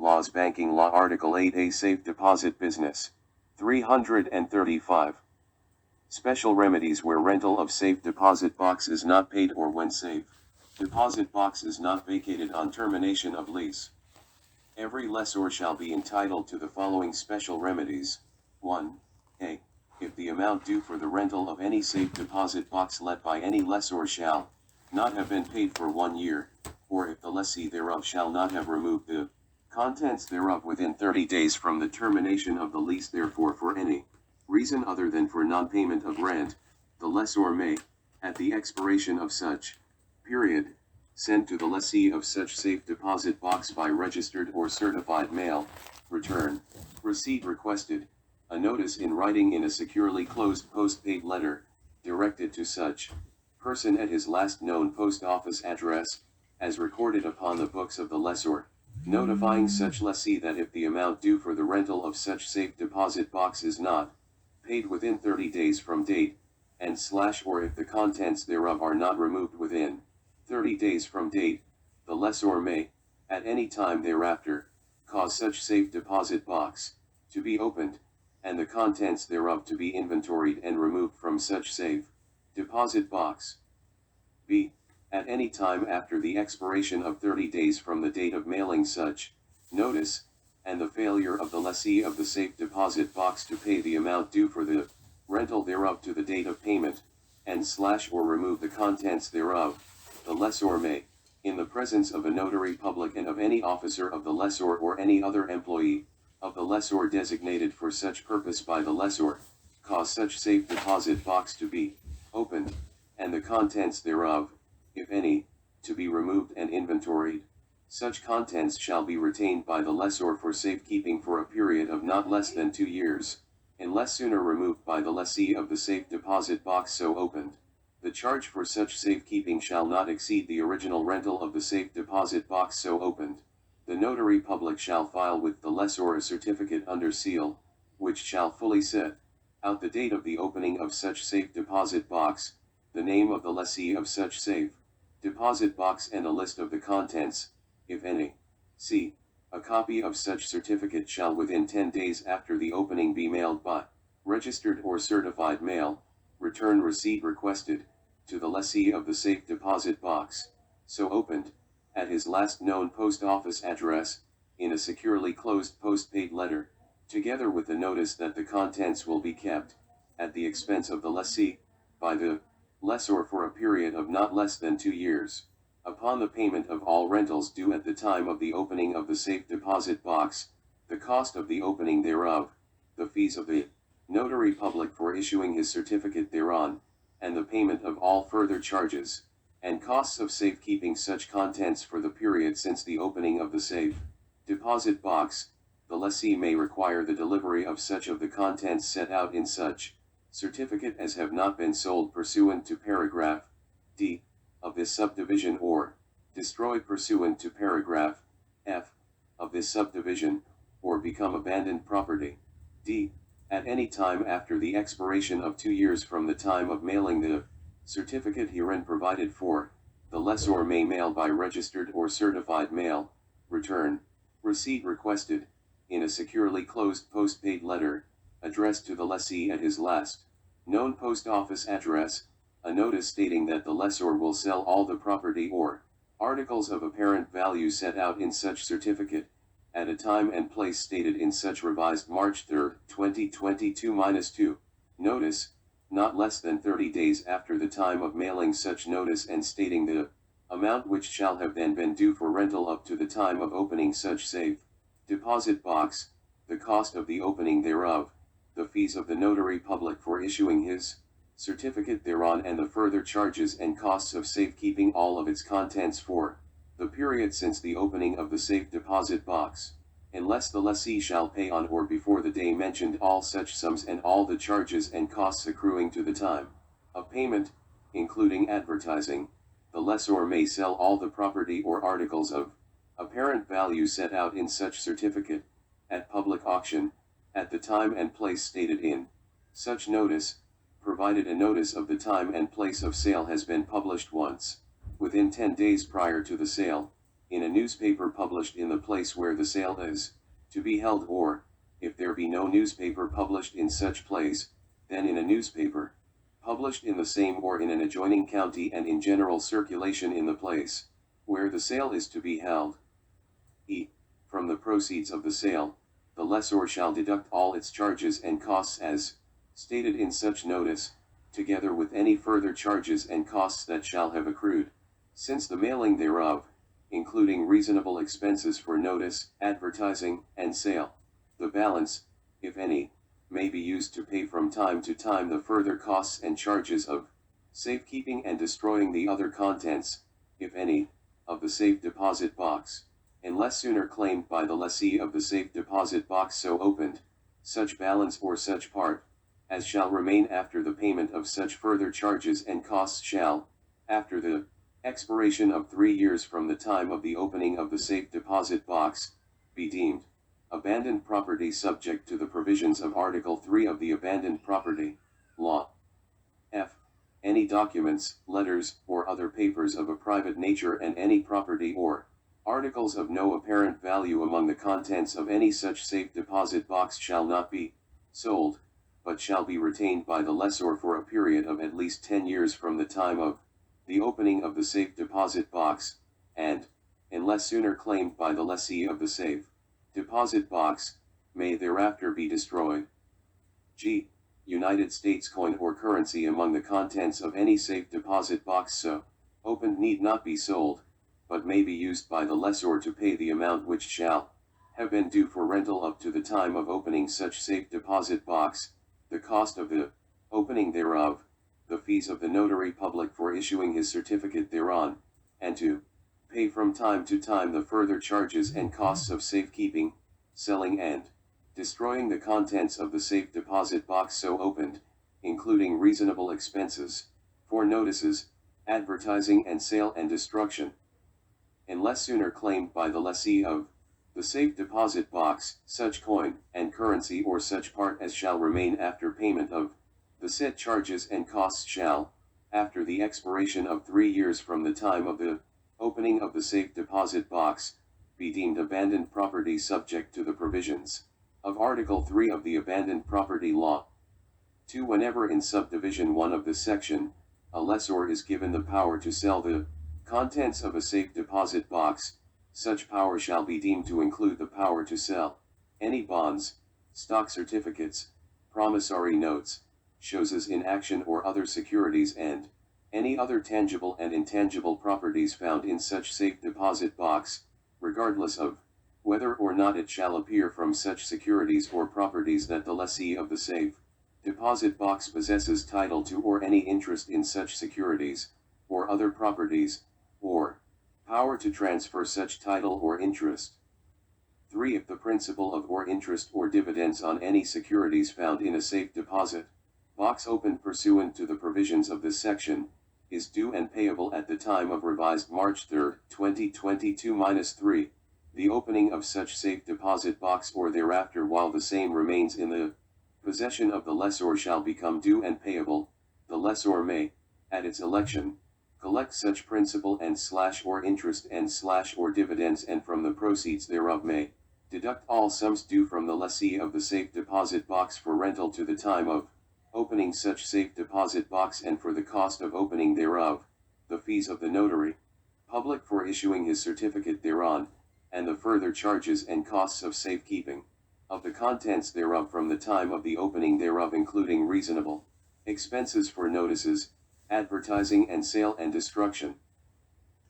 Laws Banking Law Article 8A Safe Deposit Business. 335. Special remedies where rental of safe deposit box is not paid or when safe deposit box is not vacated on termination of lease. Every lessor shall be entitled to the following special remedies. 1. A. If the amount due for the rental of any safe deposit box let by any lessor shall not have been paid for 1 year, or if the lessee thereof shall not have removed the contents thereof within 30 days from the termination of the lease, therefore for any reason other than for non-payment of rent, the lessor may, at the expiration of such period, send to the lessee of such safe deposit box by registered or certified mail, return, receipt requested, a notice in writing in a securely closed post-paid letter, directed to such person at his last known post office address, as recorded upon the books of the lessor, notifying such lessee that if the amount due for the rental of such safe deposit box is not paid within 30 days from date, and / or if the contents thereof are not removed within 30 days from date, the lessor may, at any time thereafter, cause such safe deposit box to be opened, and the contents thereof to be inventoried and removed from such safe deposit box. B. At any time after the expiration of 30 days from the date of mailing such notice, and the failure of the lessee of the safe deposit box to pay the amount due for the rental thereof to the date of payment, and / or remove the contents thereof, the lessor may, in the presence of a notary public and of any officer of the lessor or any other employee of the lessor designated for such purpose by the lessor, cause such safe deposit box to be opened, and the contents thereof, if any, to be removed and inventoried. Such contents shall be retained by the lessor for safekeeping for a period of not less than 2 years, unless sooner removed by the lessee of the safe deposit box so opened. The charge for such safekeeping shall not exceed the original rental of the safe deposit box so opened. The notary public shall file with the lessor a certificate under seal, which shall fully set out the date of the opening of such safe deposit box, the name of the lessee of such safe deposit box and a list of the contents, if any. C. A copy of such certificate shall within 10 days after the opening be mailed by registered or certified mail, return receipt requested, to the lessee of the safe deposit box, so opened, at his last known post office address, in a securely closed post-paid letter, together with the notice that the contents will be kept, at the expense of the lessee, by the lessor for a period of not less than 2 years. Upon the payment of all rentals due at the time of the opening of the safe deposit box, the cost of the opening thereof, the fees of the notary public for issuing his certificate thereon, and the payment of all further charges and costs of safekeeping such contents for the period since the opening of the safe deposit box, the lessee may require the delivery of such of the contents set out in such certificate as have not been sold pursuant to paragraph D of this subdivision or destroyed pursuant to paragraph F of this subdivision, or become abandoned property. D. At any time after the expiration of 2 years from the time of mailing the certificate herein provided for, the lessor may mail by registered or certified mail, return, receipt requested, in a securely closed post-paid letter, addressed to the lessee at his last known post office address, a notice stating that the lessor will sell all the property or articles of apparent value set out in such certificate, at a time and place stated in such revised March 3, 2022-2. Notice, not less than 30 days after the time of mailing such notice and stating the amount which shall have then been due for rental up to the time of opening such safe deposit box, the cost of the opening thereof, the fees of the notary public for issuing his certificate thereon and the further charges and costs of safekeeping all of its contents for the period since the opening of the safe deposit box, unless the lessee shall pay on or before the day mentioned all such sums and all the charges and costs accruing to the time of payment, including advertising, the lessor may sell all the property or articles of apparent value set out in such certificate, at public auction, at the time and place stated in such notice, provided a notice of the time and place of sale has been published once, within 10 days prior to the sale, in a newspaper published in the place where the sale is to be held, or, if there be no newspaper published in such place, then in a newspaper published in the same or in an adjoining county and in general circulation in the place where the sale is to be held. E. From the proceeds of the sale, the lessor shall deduct all its charges and costs as stated in such notice, together with any further charges and costs that shall have accrued since the mailing thereof, including reasonable expenses for notice, advertising, and sale. The balance, if any, may be used to pay from time to time the further costs and charges of safekeeping and destroying the other contents, if any, of the safe deposit box, unless sooner claimed by the lessee of the safe deposit box so opened, such balance or such part as shall remain after the payment of such further charges and costs shall, after the expiration of 3 years from the time of the opening of the safe deposit box, be deemed abandoned property subject to the provisions of Article 3 of the Abandoned Property Law. F. Any documents, letters, or other papers of a private nature and any property or articles of no apparent value among the contents of any such safe deposit box shall not be sold, but shall be retained by the lessor for a period of at least 10 years from the time of the opening of the safe deposit box, and, unless sooner claimed by the lessee of the safe deposit box, may thereafter be destroyed. G. United States coin or currency among the contents of any safe deposit box so opened need not be sold, but may be used by the lessor to pay the amount which shall have been due for rental up to the time of opening such safe deposit box, the cost of the opening thereof, the fees of the notary public for issuing his certificate thereon, and to pay from time to time the further charges and costs of safekeeping, selling and destroying the contents of the safe deposit box so opened, including reasonable expenses for notices, advertising and sale and destruction. Unless sooner claimed by the lessee of the safe deposit box, such coin and currency or such part as shall remain after payment of the said charges and costs shall, after the expiration of 3 years from the time of the opening of the safe deposit box, be deemed abandoned property subject to the provisions of Article 3 of the Abandoned Property Law. 2. Whenever in subdivision 1 of this section, a lessor is given the power to sell the contents of a safe deposit box, such power shall be deemed to include the power to sell any bonds, stock certificates, promissory notes, choses in action or other securities and any other tangible and intangible properties found in such safe deposit box, regardless of whether or not it shall appear from such securities or properties that the lessee of the safe deposit box possesses title to or any interest in such securities, or other properties, or power to transfer such title or interest. 3. If the principal of or interest or dividends on any securities found in a safe deposit box opened pursuant to the provisions of this section, is due and payable at the time of revised March 3, 2022-3, the opening of such safe deposit box or thereafter while the same remains in the possession of the lessor shall become due and payable, the lessor may, at its election, collect such principal and or interest and or dividends and from the proceeds thereof may deduct all sums due from the lessee of the safe deposit box for rental to the time of opening such safe deposit box and for the cost of opening thereof, the fees of the notary public for issuing his certificate thereon, and the further charges and costs of safekeeping of the contents thereof from the time of the opening thereof including reasonable expenses for notices, advertising and sale and destruction.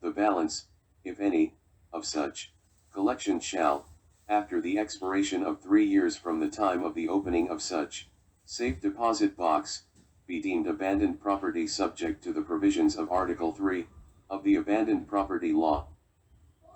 The balance, if any, of such collection shall, after the expiration of 3 years from the time of the opening of such safe deposit box, be deemed abandoned property subject to the provisions of Article 3 of the Abandoned Property Law.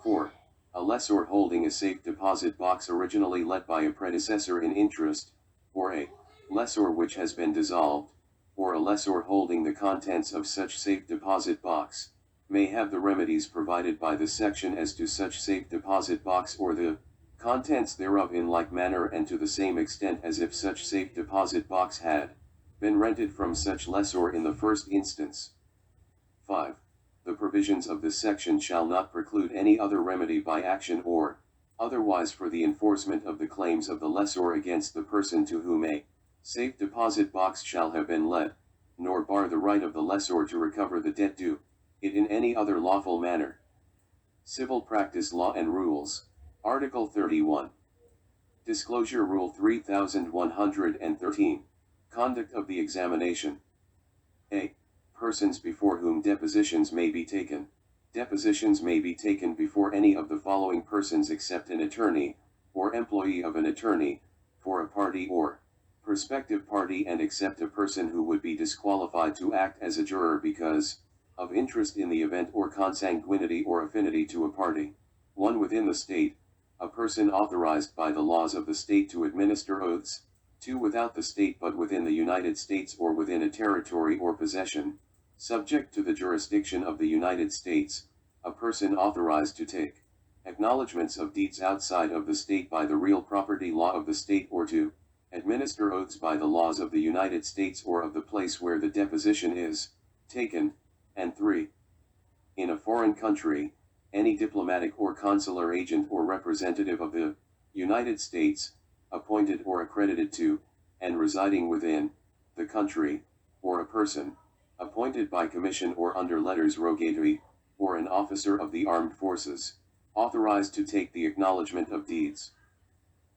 4. A lessor holding a safe deposit box originally let by a predecessor in interest, or a lessor which has been dissolved, or a lessor holding the contents of such safe deposit box, may have the remedies provided by this section as to such safe deposit box or the contents thereof in like manner and to the same extent as if such safe deposit box had been rented from such lessor in the first instance. 5. The provisions of this section shall not preclude any other remedy by action or otherwise for the enforcement of the claims of the lessor against the person to whom a safe deposit box shall have been let, nor bar the right of the lessor to recover the debt due it in any other lawful manner. Civil Practice Law and Rules. Article 31. Disclosure Rule 3113. Conduct of the examination. A. Persons before whom depositions may be taken. Depositions may be taken before any of the following persons except an attorney, or employee of an attorney, for a party or prospective party, and except a person who would be disqualified to act as a juror because of interest in the event or consanguinity or affinity to a party. 1. Within the state, a person authorized by the laws of the state to administer oaths. 2. Without the state but within the United States or within a territory or possession subject to the jurisdiction of the United States, a person authorized to take acknowledgments of deeds outside of the state by the real property law of the state, or to administer oaths by the laws of the United States or of the place where the deposition is taken. And 3. In a foreign country, any diplomatic or consular agent or representative of the United States, appointed or accredited to, and residing within, the country, or a person appointed by commission or under letters rogatory, or an officer of the armed forces, authorized to take the acknowledgement of deeds.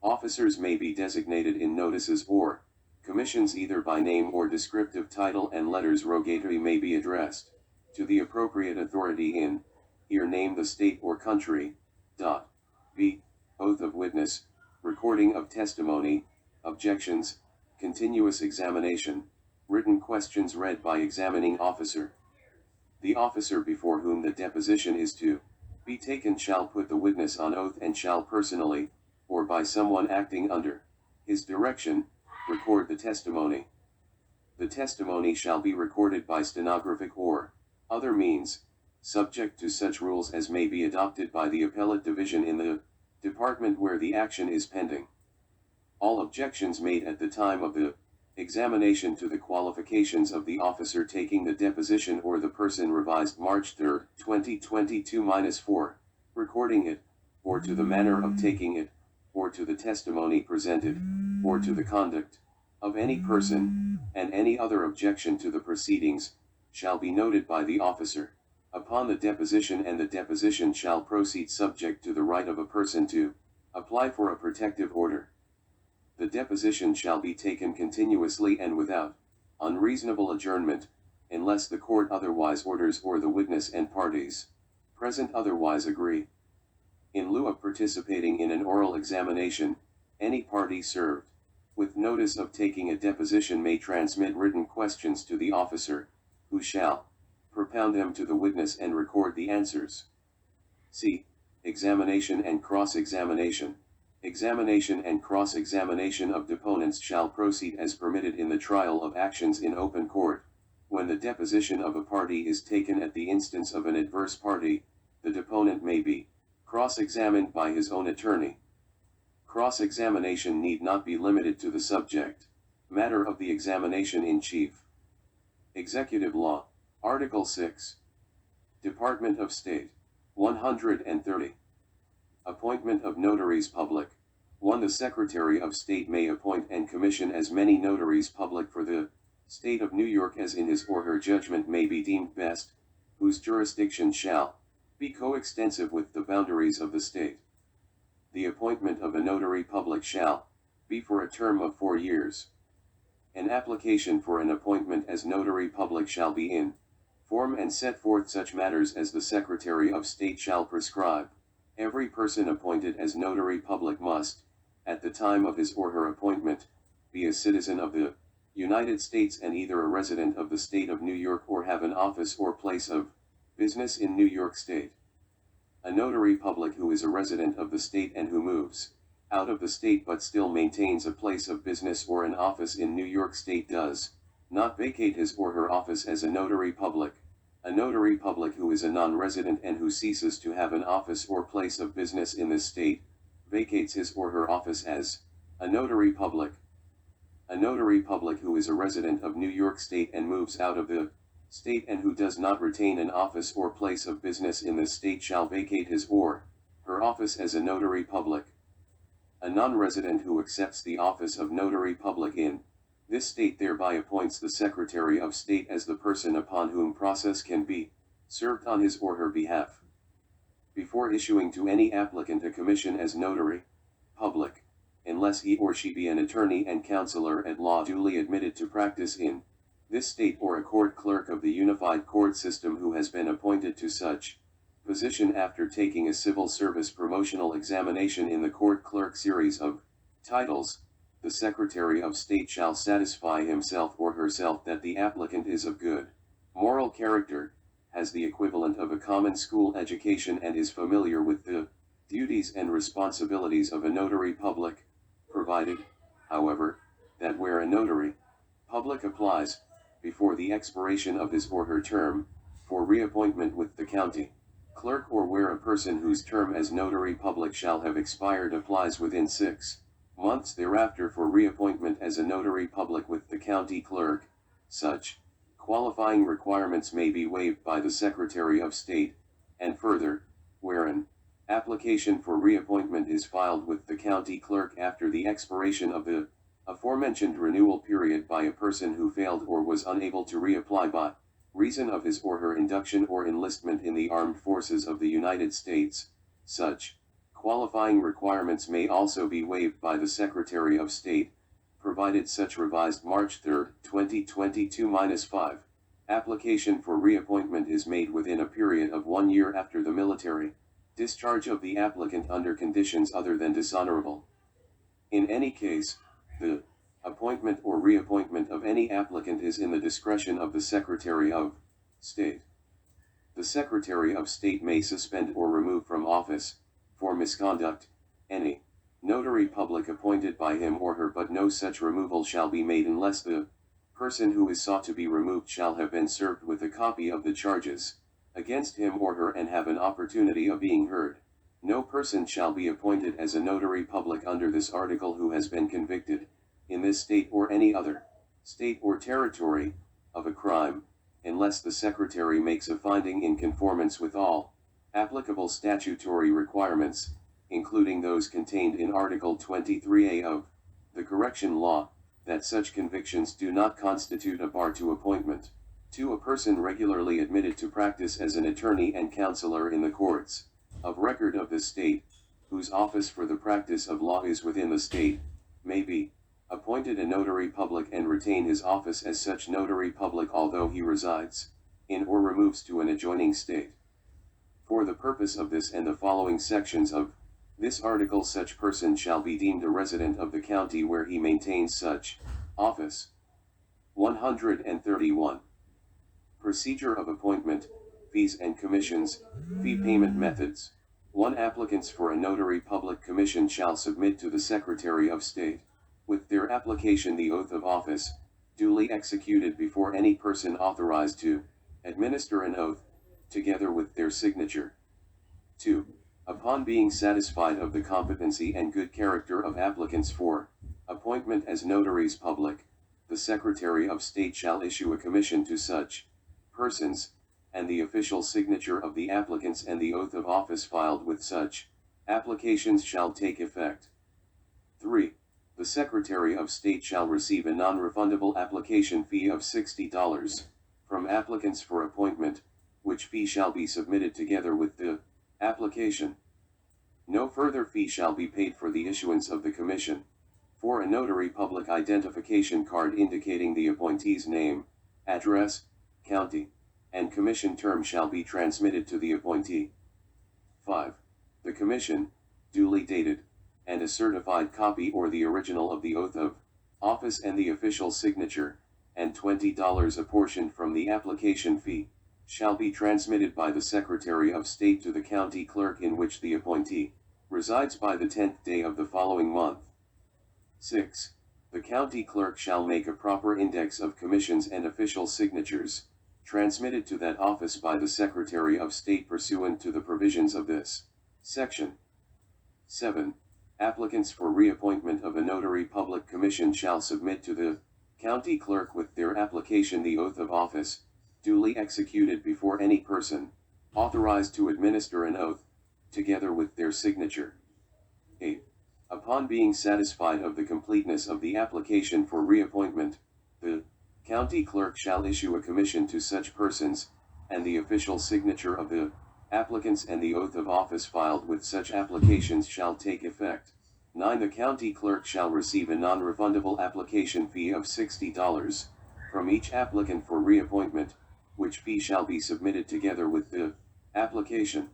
Officers may be designated in notices or commissions either by name or descriptive title, and letters rogatory may be addressed to the appropriate authority in, here name the state or country. B. Oath of witness, recording of testimony, objections, continuous examination, written questions read by examining officer. The officer before whom the deposition is to be taken shall put the witness on oath and shall personally, or by someone acting under his direction, record the testimony. The testimony shall be recorded by stenographic or other means, subject to such rules as may be adopted by the appellate division in the department where the action is pending. All objections made at the time of the examination to the qualifications of the officer taking the deposition or the person revised March 3, 2022-4, recording it, or to the manner of taking it, or to the testimony presented, or to the conduct of any person, and any other objection to the proceedings, shall be noted by the officer upon the deposition, and the deposition shall proceed subject to the right of a person to apply for a protective order. The deposition shall be taken continuously and without unreasonable adjournment, unless the court otherwise orders or the witness and parties present otherwise agree. In lieu of participating in an oral examination, any party served with notice of taking a deposition may transmit written questions to the officer, who shall propound them to the witness and record the answers. C. Examination and cross-examination. Examination and cross-examination of deponents shall proceed as permitted in the trial of actions in open court. When the deposition of a party is taken at the instance of an adverse party, the deponent may be cross-examined by his own attorney. Cross-examination need not be limited to the subject matter of the examination in chief. Executive Law. Article 6. Department of State. 130. Appointment of Notaries Public. 1. The Secretary of State may appoint and commission as many notaries public for the State of New York as in his or her judgment may be deemed best, whose jurisdiction shall be coextensive with the boundaries of the state. The appointment of a notary public shall be for a term of 4 years. An application for an appointment as notary public shall be in form and set forth such matters as the Secretary of State shall prescribe. Every person appointed as notary public must, at the time of his or her appointment, be a citizen of the United States and either a resident of the state of New York or have an office or place of business in New York State. A notary public who is a resident of the state and who moves out of the state but still maintains a place of business or an office in New York State does not vacate his or her office as a notary public. A notary public who is a non-resident and who ceases to have an office or place of business in this state, vacates his or her office as a notary public. A notary public who is a resident of New York State and moves out of the state and who does not retain an office or place of business in this state shall vacate his or her office as a notary public. A non-resident who accepts the office of notary public in this state thereby appoints the Secretary of State as the person upon whom process can be served on his or her behalf. Before issuing to any applicant a commission as notary public, unless he or she be an attorney and counselor at law duly admitted to practice in this state or a court clerk of the unified court system who has been appointed to such position after taking a civil service promotional examination in the court clerk series of titles, the Secretary of State shall satisfy himself or herself that the applicant is of good moral character, has the equivalent of a common school education and is familiar with the duties and responsibilities of a notary public, provided, however, that where a notary public applies, before the expiration of his or her term, for reappointment with the county clerk or where a person whose term as notary public shall have expired applies within 6 months thereafter for reappointment as a notary public with the county clerk, such qualifying requirements may be waived by the Secretary of State, and further, where an application for reappointment is filed with the county clerk after the expiration of the aforementioned renewal period by a person who failed or was unable to reapply by reason of his or her induction or enlistment in the armed forces of the United States, such qualifying requirements may also be waived by the Secretary of State, provided such revised March 3, 2022-5 application for reappointment is made within a period of 1 year after the military discharge of the applicant under conditions other than dishonorable. In any case, the appointment or reappointment of any applicant is in the discretion of the Secretary of State. The Secretary of State may suspend or remove from office, for misconduct, any notary public appointed by him or her, but no such removal shall be made unless the person who is sought to be removed shall have been served with a copy of the charges against him or her and have an opportunity of being heard. No person shall be appointed as a notary public under this article who has been convicted, in this state or any other state or territory, of a crime, unless the Secretary makes a finding in conformance with all applicable statutory requirements, including those contained in Article 23A of the Correction Law, that such convictions do not constitute a bar to appointment to a person regularly admitted to practice as an attorney and counselor in the courts of record of the state, whose office for the practice of law is within the state, may be appointed a notary public and retain his office as such notary public although he resides in or removes to an adjoining state. For the purpose of this and the following sections of this article, such person shall be deemed a resident of the county where he maintains such office. 131. Procedure of appointment, fees and commissions, fee payment methods. 1. Applicants for a notary public commission shall submit to the Secretary of State, with their application, the oath of office, duly executed before any person authorized to administer an oath, together with their signature. 2. Upon being satisfied of the competency and good character of applicants for appointment as notaries public, the Secretary of State shall issue a commission to such persons, and the official signature of the applicants and the oath of office filed with such applications shall take effect. 3. The Secretary of State shall receive a non-refundable application fee of $60 from applicants for appointment, which fee shall be submitted together with the application. No further fee shall be paid for the issuance of the commission. 4. A notary public identification card indicating the appointee's name, address, county, and commission term shall be transmitted to the appointee. 5. The commission, duly dated, and a certified copy or the original of the oath of office and the official signature, and $20 apportioned from the application fee, shall be transmitted by the Secretary of State to the county clerk in which the appointee resides by the 10th day of the following month. 6. The county clerk shall make a proper index of commissions and official signatures, transmitted to that office by the Secretary of State pursuant to the provisions of this section. 7. Applicants for reappointment of a notary public commission shall submit to the county clerk with their application the oath of office, duly executed before any person authorized to administer an oath, together with their signature. 8. Upon being satisfied of the completeness of the application for reappointment, the county clerk shall issue a commission to such persons, and the official signature of the applicants and the oath of office filed with such applications shall take effect. 9. The county clerk shall receive a non-refundable application fee of $60 from each applicant for reappointment, which fee shall be submitted together with the application.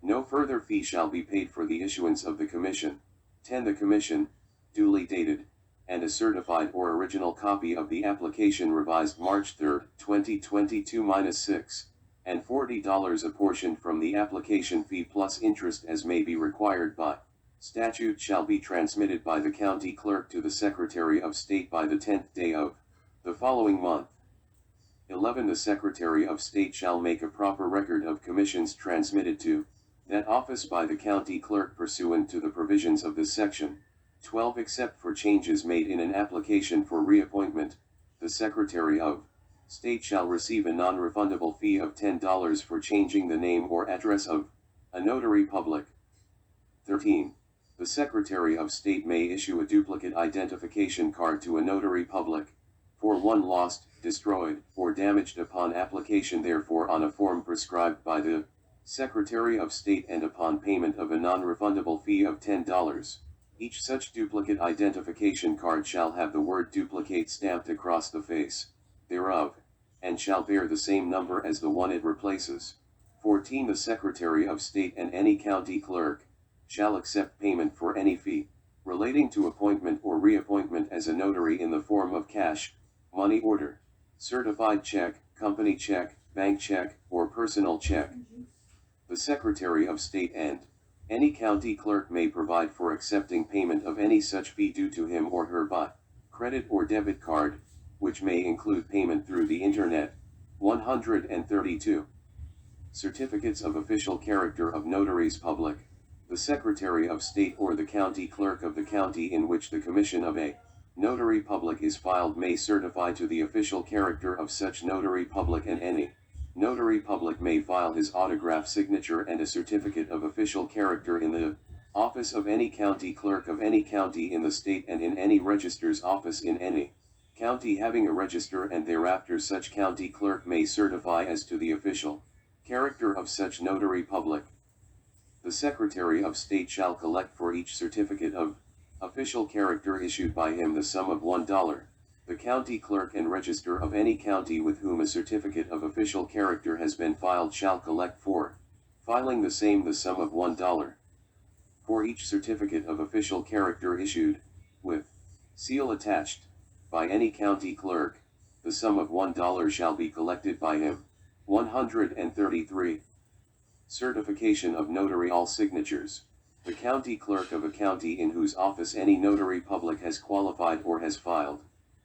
No further fee shall be paid for the issuance of the commission. 10. The commission, duly dated, and a certified or original copy of the application revised March 3, 2022-6, and $40 apportioned from the application fee plus interest as may be required by statute shall be transmitted by the county clerk to the Secretary of State by the 10th day of the following month. 11. The Secretary of State shall make a proper record of commissions transmitted to that office by the county clerk pursuant to the provisions of this section. 12. Except for changes made in an application for reappointment, the Secretary of State shall receive a non-refundable fee of $10 for changing the name or address of a notary public. 13. The Secretary of State may issue a duplicate identification card to a notary public for one lost, destroyed, or damaged upon application therefore on a form prescribed by the Secretary of State and upon payment of a non-refundable fee of $10. Each such duplicate identification card shall have the word duplicate stamped across the face thereof, and shall bear the same number as the one it replaces. 14. The Secretary of State and any county clerk shall accept payment for any fee relating to appointment or reappointment as a notary in the form of cash, money order, certified check, company check, bank check, or personal check. The Secretary of State and any county clerk may provide for accepting payment of any such fee due to him or her by credit or debit card, which may include payment through the Internet. 132. Certificates of official character of notaries public. The Secretary of State or the county clerk of the county in which the commission of a notary public is filed may certify to the official character of such notary public, and any notary public may file his autograph signature and a certificate of official character in the office of any county clerk of any county in the state and in any registrar's office in any county having a register, and thereafter such county clerk may certify as to the official character of such notary public. The Secretary of State shall collect for each certificate of official character issued by him the sum of $1. The county clerk and register of any county with whom a certificate of official character has been filed shall collect for filing the same the sum of $1. For each certificate of official character issued, with seal attached, by any county clerk, the sum of $1 shall be collected by him. 133. Certification of notary all signatures. The county clerk of a county in whose office any notary public has qualified or has filed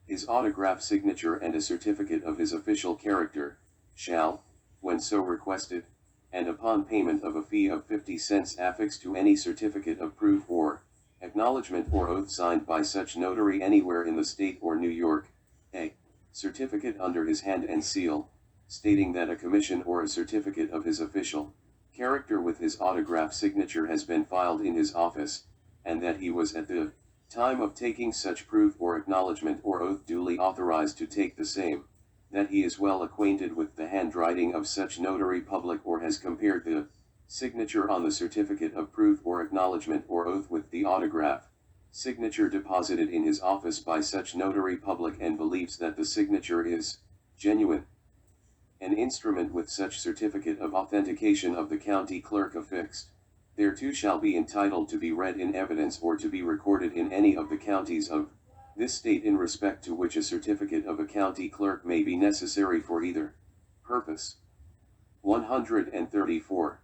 his autograph signature and a certificate of his official character, shall, when so requested, and upon payment of a fee of 50 cents affix to any certificate of proof or acknowledgement or oath signed by such notary anywhere in the state or New York, a certificate under his hand and seal, stating that a commission or a certificate of his official character with his autograph signature has been filed in his office, and that he was at the time of taking such proof or acknowledgement or oath duly authorized to take the same, that he is well acquainted with the handwriting of such notary public or has compared the signature on the certificate of proof or acknowledgement or oath with the autograph signature deposited in his office by such notary public and believes that the signature is genuine. An instrument with such certificate of authentication of the county clerk affixed thereto shall be entitled to be read in evidence or to be recorded in any of the counties of this state in respect to which a certificate of a county clerk may be necessary for either purpose. 134.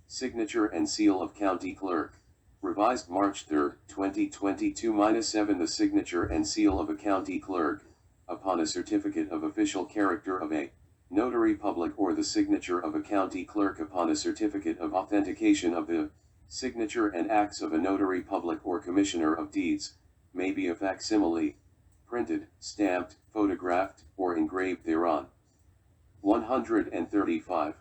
Signature and seal of county clerk. Revised March 3, 2022-7. The signature and seal of a county clerk, upon a certificate of official character of a notary public, or the signature of a county clerk upon a certificate of authentication of the signature and acts of a notary public or commissioner of deeds, may be a facsimile, printed, stamped, photographed, or engraved thereon. 135.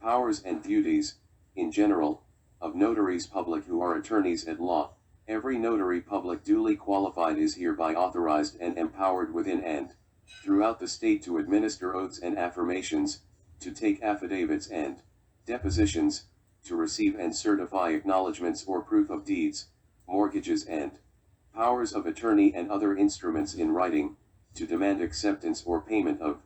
Powers and duties, in general, of notaries public who are attorneys at law. Every notary public duly qualified is hereby authorized and empowered within and throughout the state to administer oaths and affirmations, to take affidavits and depositions, to receive and certify acknowledgments or proof of deeds, mortgages and powers of attorney and other instruments in writing, to demand acceptance or payment of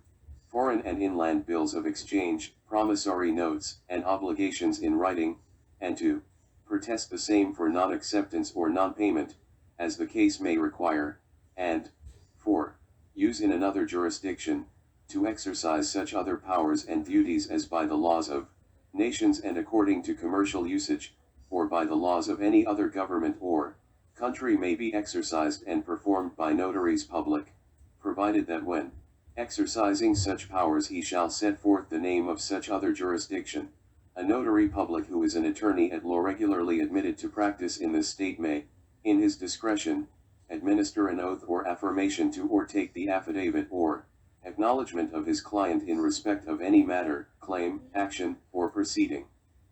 foreign and inland bills of exchange, promissory notes, and obligations in writing, and to protest the same for non-acceptance or non-payment, as the case may require, and 4. Use in another jurisdiction, to exercise such other powers and duties as by the laws of nations and according to commercial usage, or by the laws of any other government or country may be exercised and performed by notaries public, provided that when exercising such powers he shall set forth the name of such other jurisdiction. A notary public who is an attorney at law regularly admitted to practice in this state may, in his discretion, administer an oath or affirmation to or take the affidavit or acknowledgement of his client in respect of any matter, claim, action, or proceeding.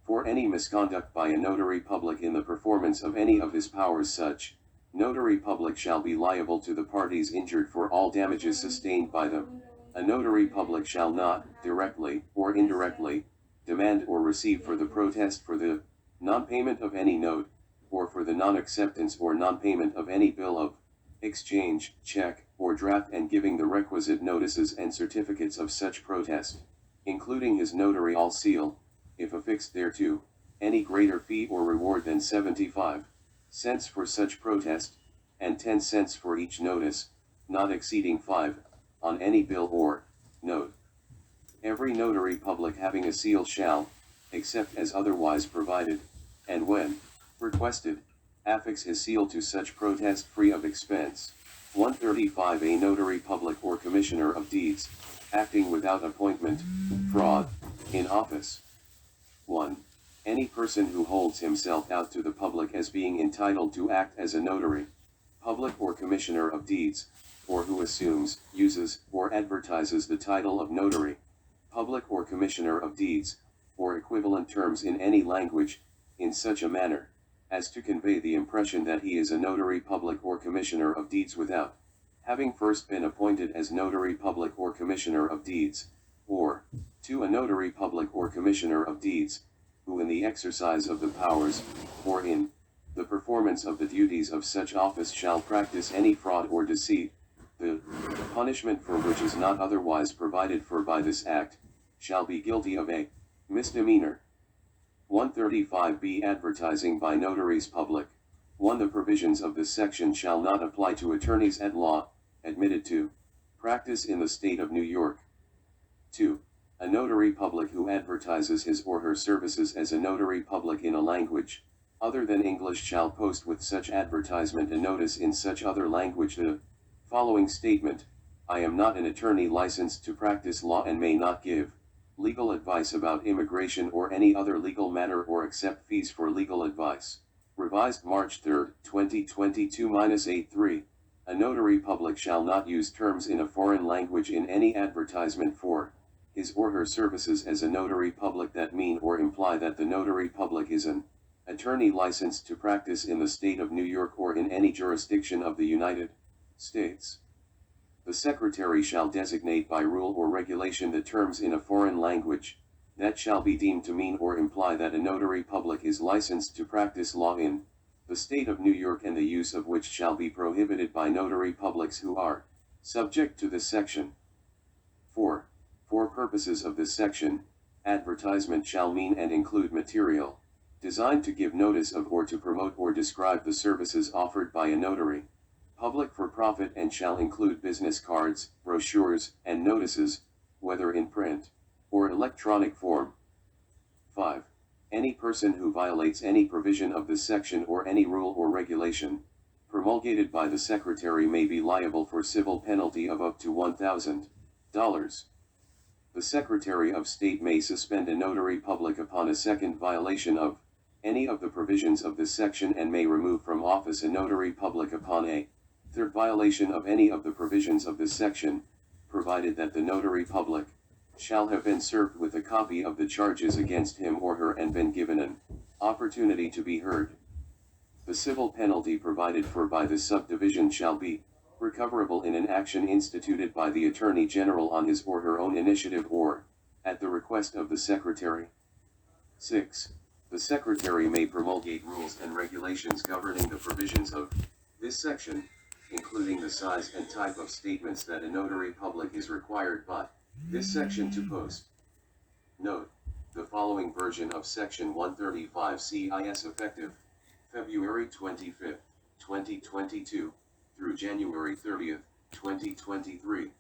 For any misconduct by a notary public in the performance of any of his powers, such notary public shall be liable to the parties injured for all damages sustained by them. A notary public shall not, directly or indirectly, demand or receive for the protest for the non-payment of any note, or for the non-acceptance or non-payment of any bill of exchange, check, or draft, and giving the requisite notices and certificates of such protest, including his notarial seal, if affixed thereto, any greater fee or reward than 75 cents for such protest, and 10 cents for each notice, not exceeding 5, on any bill or note. Every notary public having a seal shall, except as otherwise provided, and when requested, affix his seal to such protest free of expense. 135. A notary public or commissioner of deeds, acting without appointment, fraud, in office. 1. Any person who holds himself out to the public as being entitled to act as a notary public or commissioner of deeds, or who assumes, uses, or advertises the title of notary public or commissioner of deeds, or equivalent terms in any language, in such a manner as to convey the impression that he is a notary public or commissioner of deeds without having first been appointed as notary public or commissioner of deeds, or 2. A notary public or commissioner of deeds, who in the exercise of the powers, or in the performance of the duties of such office shall practice any fraud or deceit, the punishment for which is not otherwise provided for by this act, shall be guilty of a misdemeanor. 135b. Advertising by notaries public. 1. The provisions of this section shall not apply to attorneys at law, admitted to practice in the state of New York. 2. A notary public who advertises his or her services as a notary public in a language other than English shall post with such advertisement a notice in such other language. The following statement: I am not an attorney licensed to practice law and may not give legal advice about immigration or any other legal matter or accept fees for legal advice. Revised March 3, 2022-83. A notary public shall not use terms in a foreign language in any advertisement for his or her services as a notary public that mean or imply that the notary public is an attorney licensed to practice in the state of New York or in any jurisdiction of the United States. The Secretary shall designate by rule or regulation the terms in a foreign language that shall be deemed to mean or imply that a notary public is licensed to practice law in the state of New York, and the use of which shall be prohibited by notary publics who are subject to this section. 4. For purposes of this section, advertisement shall mean and include material designed to give notice of or to promote or describe the services offered by a notary public for profit, and shall include business cards, brochures, and notices, whether in print or electronic form. 5. Any person who violates any provision of this section or any rule or regulation promulgated by the Secretary may be liable for civil penalty of up to $1,000. The Secretary of State may suspend a notary public upon a second violation of any of the provisions of this section, and may remove from office a notary public upon a third violation of any of the provisions of this section, provided that the notary public shall have been served with a copy of the charges against him or her and been given an opportunity to be heard. The civil penalty provided for by this subdivision shall be recoverable in an action instituted by the Attorney General on his or her own initiative or at the request of the Secretary. 6. The Secretary may promulgate rules and regulations governing the provisions of this section, including the size and type of statements that a notary public is required by this section to post. Note: the following version of Section 135 CIS effective February 25, 2022, through January 30, 2023.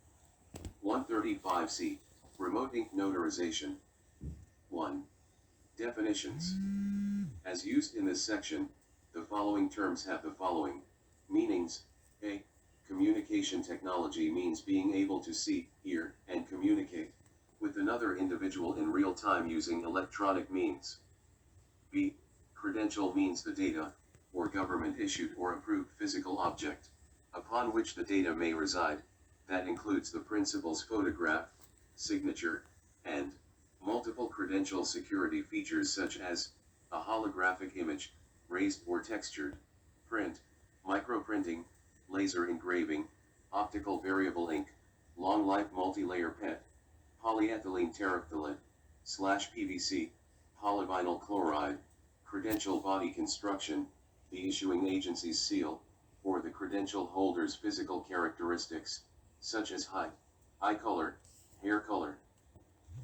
135C. Remote ink notarization. 1. Definitions. As used in this section, the following terms have the following meanings. A. Communication technology means being able to see, hear, and communicate with another individual in real time using electronic means. B. Credential means the data, or government-issued or approved physical object, upon which the data may reside, that includes the principal's photograph, signature, and multiple credential security features such as a holographic image, raised or textured, print, microprinting, laser engraving, optical variable ink, long-life multi-layer PET, polyethylene terephthalate, /PVC, polyvinyl chloride, credential body construction, the issuing agency's seal, or the credential holder's physical characteristics, such as height, eye color, hair color.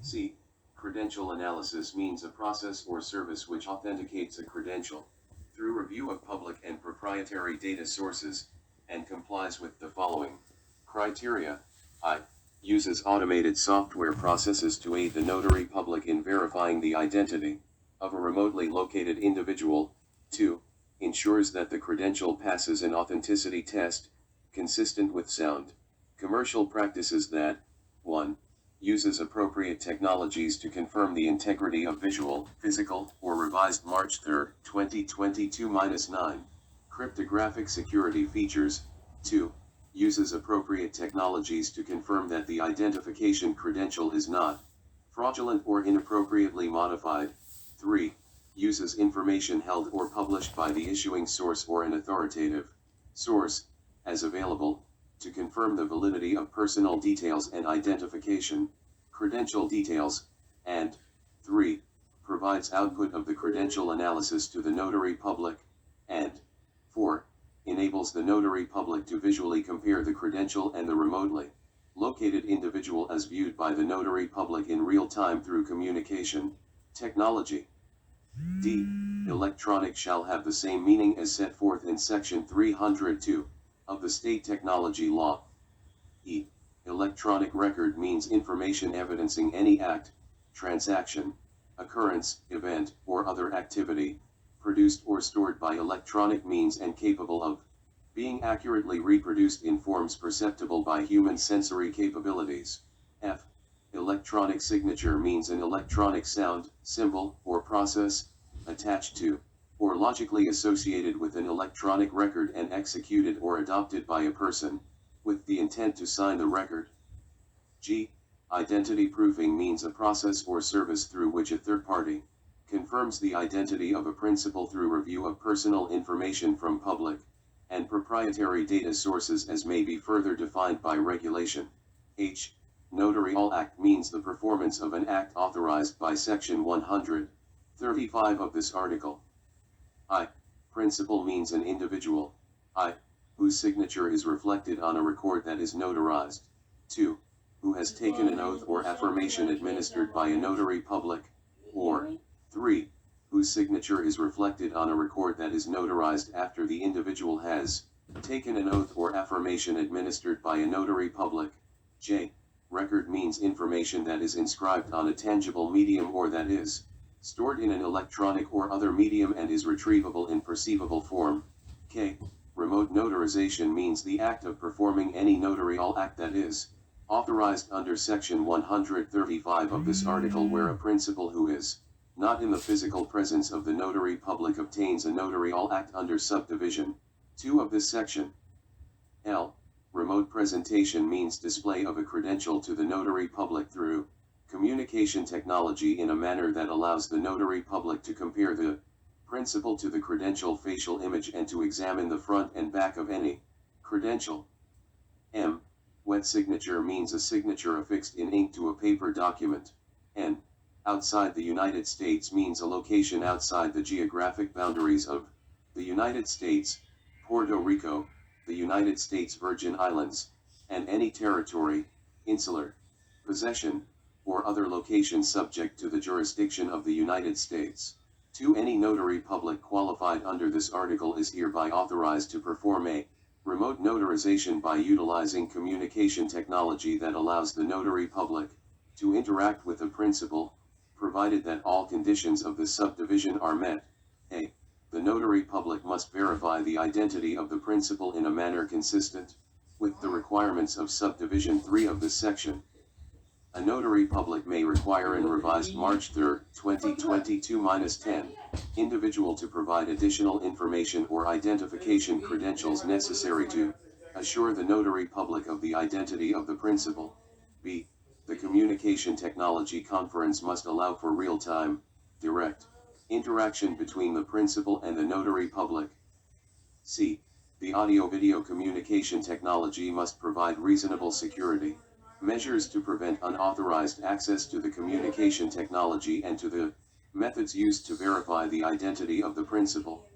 C. Credential analysis means a process or service which authenticates a credential through review of public and proprietary data sources, and complies with the following criteria. I. Uses automated software processes to aid the notary public in verifying the identity of a remotely located individual. 2. Ensures that the credential passes an authenticity test, consistent with sound commercial practices that 1. Uses appropriate technologies to confirm the integrity of visual, physical, or revised March 3, 2022-9 cryptographic security features. 2. Uses appropriate technologies to confirm that the identification credential is not fraudulent or inappropriately modified. 3. Uses information held or published by the issuing source or an authoritative source, as available, to confirm the validity of personal details and identification, credential details, and 3. Provides output of the credential analysis to the notary public, and 4. Enables the notary public to visually compare the credential and the remotely located individual as viewed by the notary public in real time through communication technology. D. Electronic shall have the same meaning as set forth in Section 302 of the State Technology Law. E. Electronic record means information evidencing any act, transaction, occurrence, event, or other activity, produced or stored by electronic means and capable of being accurately reproduced in forms perceptible by human sensory capabilities. F. Electronic signature means an electronic sound, symbol, or process, attached to, or logically associated with an electronic record and executed or adopted by a person, with the intent to sign the record. G. Identity proofing means a process or service through which a third party confirms the identity of a principal through review of personal information from public and proprietary data sources as may be further defined by regulation. H. Notarial act means the performance of an act authorized by Section 135 of this article. I. Principal means an individual, I, whose signature is reflected on a record that is notarized. 2. Who has taken an oath or affirmation administered by a notary public, or 3. Whose signature is reflected on a record that is notarized after the individual has taken an oath or affirmation administered by a notary public. J. Record means information that is inscribed on a tangible medium or that is stored in an electronic or other medium and is retrievable in perceivable form. K. Remote notarization means the act of performing any notarial act that is authorized under Section 135 of this article where a principal who is not in the physical presence of the notary public obtains a notarial act under subdivision 2 of this section. L. Remote presentation means display of a credential to the notary public through communication technology in a manner that allows the notary public to compare the principal to the credential facial image and to examine the front and back of any credential. M. Wet signature means a signature affixed in ink to a paper document. N. Outside the United States means a location outside the geographic boundaries of the United States, Puerto Rico, the United States Virgin Islands, and any territory, insular, possession, or other location subject to the jurisdiction of the United States. 2. Any notary public qualified under this article is hereby authorized to perform a remote notarization by utilizing communication technology that allows the notary public to interact with the principal, provided that all conditions of the subdivision are met. A. The notary public must verify the identity of the principal in a manner consistent with the requirements of subdivision 3 of this section. A notary public may require an revised March 3, 2022-10 individual to provide additional information or identification credentials necessary to assure the notary public of the identity of the principal. B. The communication technology conference must allow for real-time, direct interaction between the principal and the notary public. C. The audio-video communication technology must provide reasonable security measures to prevent unauthorized access to the communication technology and to the methods used to verify the identity of the principal.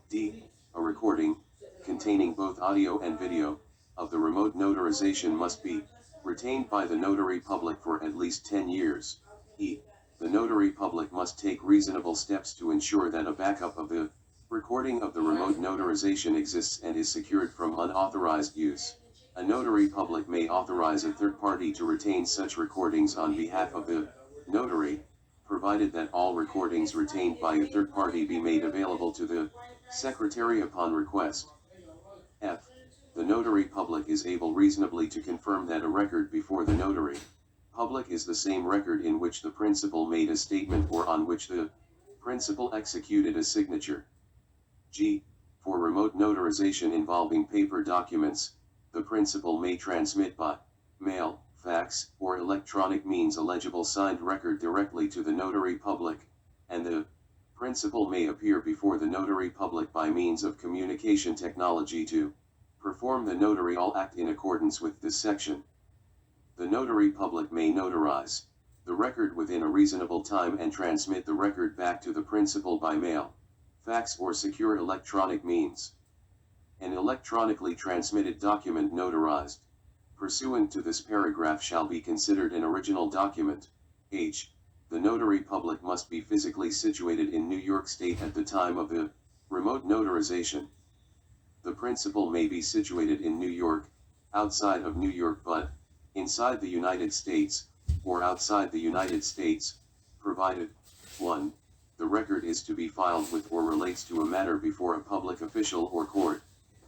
D. A recording, containing both audio and video, of the remote notarization must be retained by the notary public for at least 10 years. E. The notary public must take reasonable steps to ensure that a backup of the recording of the remote notarization exists and is secured from unauthorized use. A notary public may authorize a third party to retain such recordings on behalf of the notary, provided that all recordings retained by a third party be made available to the secretary upon request. F. The notary public is able reasonably to confirm that a record before the notary public is the same record in which the principal made a statement or on which the principal executed a signature. G. For remote notarization involving paper documents, the principal may transmit by mail, fax, or electronic means a legible signed record directly to the notary public, and the principal may appear before the notary public by means of communication technology to perform the notarial act in accordance with this section. The notary public may notarize the record within a reasonable time and transmit the record back to the principal by mail, fax, or secure electronic means. An electronically transmitted document notarized pursuant to this paragraph shall be considered an original document. H. The notary public must be physically situated in New York State at the time of the remote notarization. The principal may be situated in New York, outside of New York but inside the United States, or outside the United States, provided 1. The record is to be filed with or relates to a matter before a public official or court,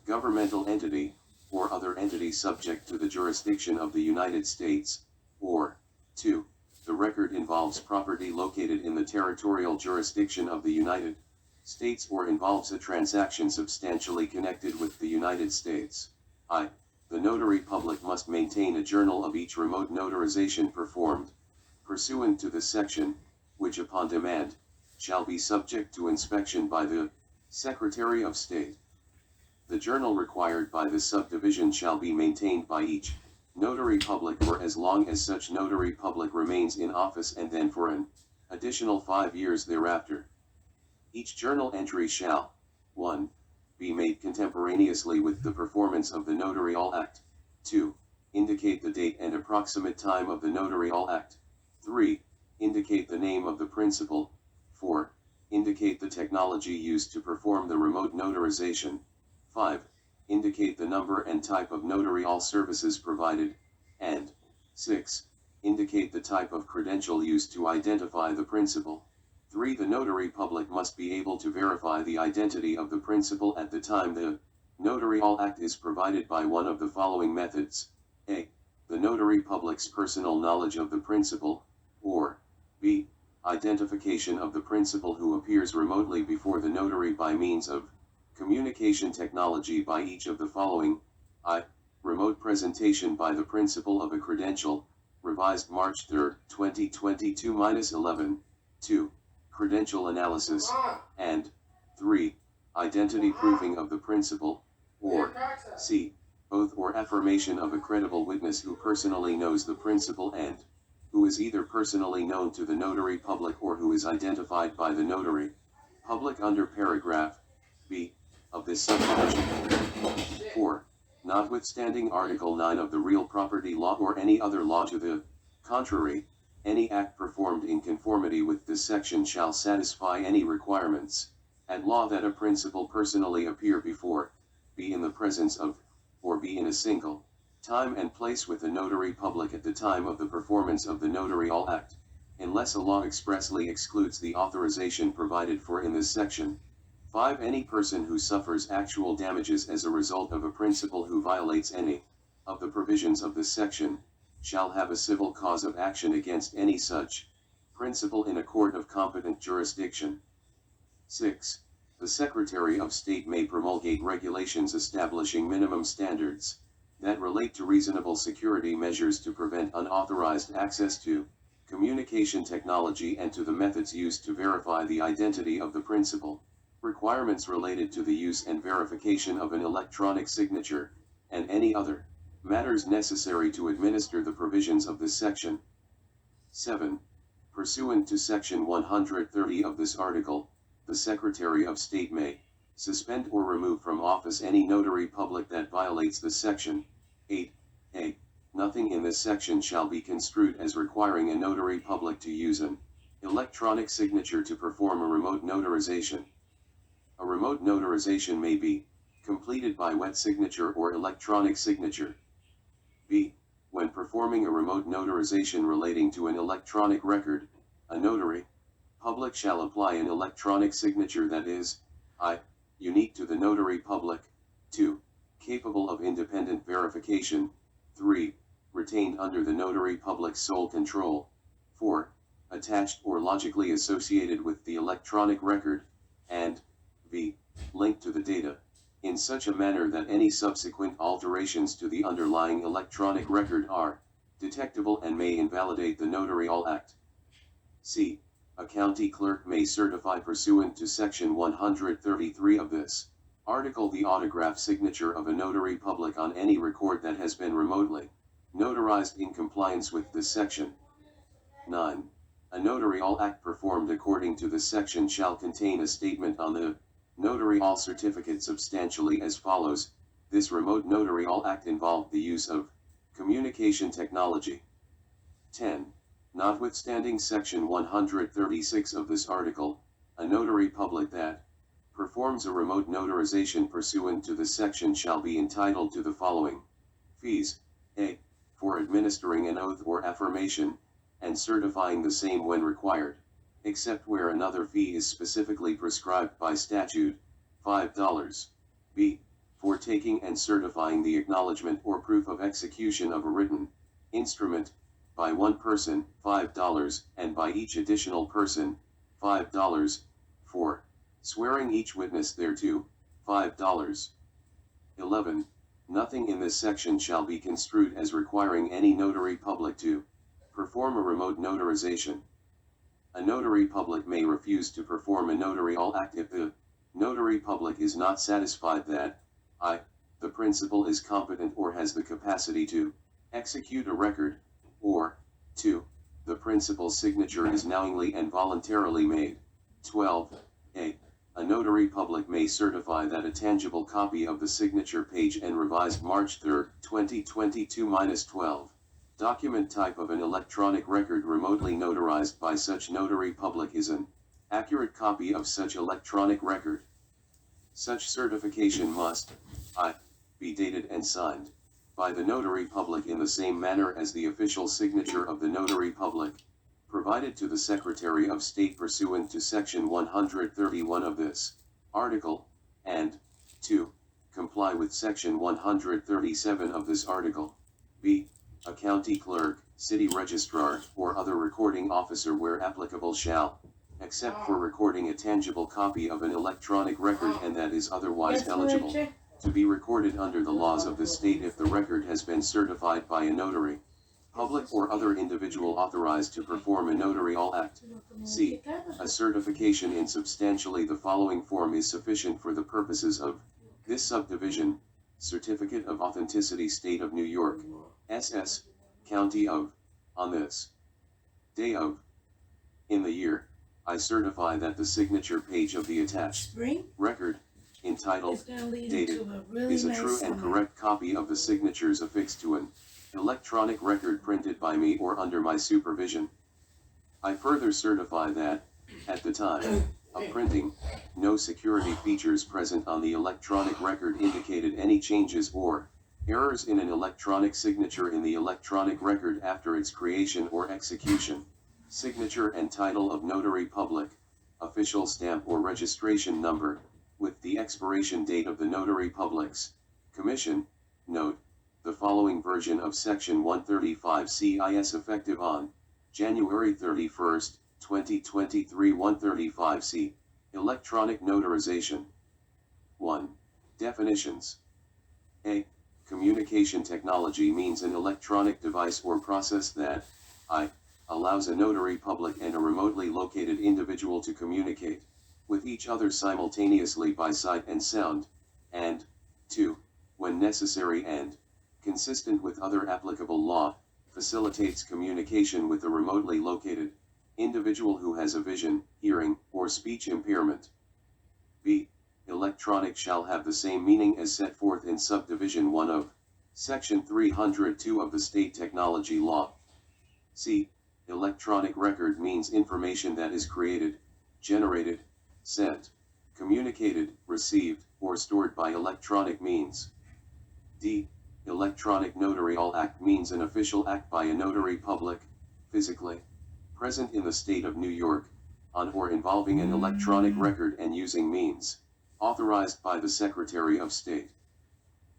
governmental entity, or other entity subject to the jurisdiction of the United States, or 2. The record involves property located in the territorial jurisdiction of the United States or involves a transaction substantially connected with the United States. I. The notary public must maintain a journal of each remote notarization performed, pursuant to this section, which upon demand, shall be subject to inspection by the Secretary of State. The journal required by this subdivision shall be maintained by each notary public for as long as such notary public remains in office and then for an additional 5 years thereafter. Each journal entry shall 1. Be made contemporaneously with the performance of the notarial act. 2. Indicate the date and approximate time of the notarial act. 3. Indicate the name of the principal. 4. Indicate the technology used to perform the remote notarization. 5. Indicate the number and type of notarial services provided. And 6. Indicate the type of credential used to identify the principal. 3. The notary public must be able to verify the identity of the principal at the time the notarial act is provided by one of the following methods. A. The notary public's personal knowledge of the principal, or B. Identification of the principal who appears remotely before the notary by means of communication technology by each of the following. I. Remote presentation by the principal of a credential, revised March 3, 2022-11, 2. Credential analysis, and 3. Identity proving of the principal, or c. Oath or affirmation of a credible witness who personally knows the principal and who is either personally known to the notary public or who is identified by the notary public under paragraph b of this subdivision. 4. Notwithstanding Article 9 of the Real Property Law or any other law to the contrary, any act performed in conformity with this section shall satisfy any requirements at law that a principal personally appear before, be in the presence of, or be in a single time and place with the notary public at the time of the performance of the notarial act, unless a law expressly excludes the authorization provided for in this section. 5. Any person who suffers actual damages as a result of a principal who violates any of the provisions of this section, shall have a civil cause of action against any such principal in a court of competent jurisdiction. 6. The Secretary of State may promulgate regulations establishing minimum standards that relate to reasonable security measures to prevent unauthorized access to communication technology and to the methods used to verify the identity of the principal, requirements related to the use and verification of an electronic signature, and any other matters necessary to administer the provisions of this section. 7. Pursuant to Section 130 of this article, the Secretary of State may suspend or remove from office any notary public that violates this section. 8. A. Nothing in this section shall be construed as requiring a notary public to use an electronic signature to perform a remote notarization. A remote notarization may be completed by wet signature or electronic signature. B. When performing a remote notarization relating to an electronic record, a notary public shall apply an electronic signature that is, I. Unique to the notary public, 2. Capable of independent verification, 3. Retained under the notary public's sole control, 4. Attached or logically associated with the electronic record, and v. Linked to the data, in such a manner that any subsequent alterations to the underlying electronic record are detectable and may invalidate the notarial act. C. A county clerk may certify pursuant to Section 133 of this article the autograph signature of a notary public on any record that has been remotely notarized in compliance with this section. 9. A notarial act performed according to this section shall contain a statement on the notarial certificate substantially as follows: this remote notarial act involved the use of communication technology. 10. Notwithstanding Section 136 of this article, a notary public that performs a remote notarization pursuant to this section shall be entitled to the following fees: A. For administering an oath or affirmation, and certifying the same when required, except where another fee is specifically prescribed by statute, $5. B. For taking and certifying the acknowledgement or proof of execution of a written instrument, by one person, $5, and by each additional person, $5. 4. Swearing each witness thereto, $5. 11. Nothing in this section shall be construed as requiring any notary public to perform a remote notarization. A notary public may refuse to perform a notarial act if the notary public is not satisfied that I. The principal is competent or has the capacity to execute a record, or 2. The principal's signature is knowingly and voluntarily made. 12. A. A notary public may certify that a tangible copy of the signature page and revised March 3, 2022-12 document type of an electronic record remotely notarized by such notary public is an accurate copy of such electronic record. Such certification must, I. Be dated and signed by the notary public in the same manner as the official signature of the notary public, provided to the Secretary of State pursuant to Section 131 of this article, and 2. Comply with Section 137 of this article. B. A county clerk, city registrar, or other recording officer where applicable shall, except for recording a tangible copy of an electronic record and that is otherwise eligible to be recorded under the laws of the state if the record has been certified by a notary, public or other individual authorized to perform a notarial act. C. A certification in substantially the following form is sufficient for the purposes of this subdivision: Certificate of Authenticity, State of New York, SS, County of, on this day of, in the year, I certify that the signature page of the attached record, entitled, dated, is a true and correct copy of the signatures affixed to an electronic record printed by me or under my supervision. I further certify that, at the time of printing, no security features present on the electronic record indicated any changes or errors in an electronic signature in the electronic record after its creation or execution. Signature and title of Notary Public, official stamp or registration number, with the expiration date of the Notary Public's commission. Note: the following version of Section 135 CIS effective on January 31, 2023. 135C. Electronic notarization. 1. Definitions. A. Communication technology means an electronic device or process that I. allows a notary public and a remotely located individual to communicate with each other simultaneously by sight and sound, and 2. When necessary and consistent with other applicable law, facilitates communication with a remotely located individual who has a vision, hearing, or speech impairment. B. Electronic shall have the same meaning as set forth in Subdivision 1 of Section 302 of the State Technology Law. C. Electronic record means information that is created, generated, sent, communicated, received, or stored by electronic means. D. Electronic Notarial Act means an official act by a notary public, physically present in the state of New York, on or involving an electronic record and using means authorized by the Secretary of State.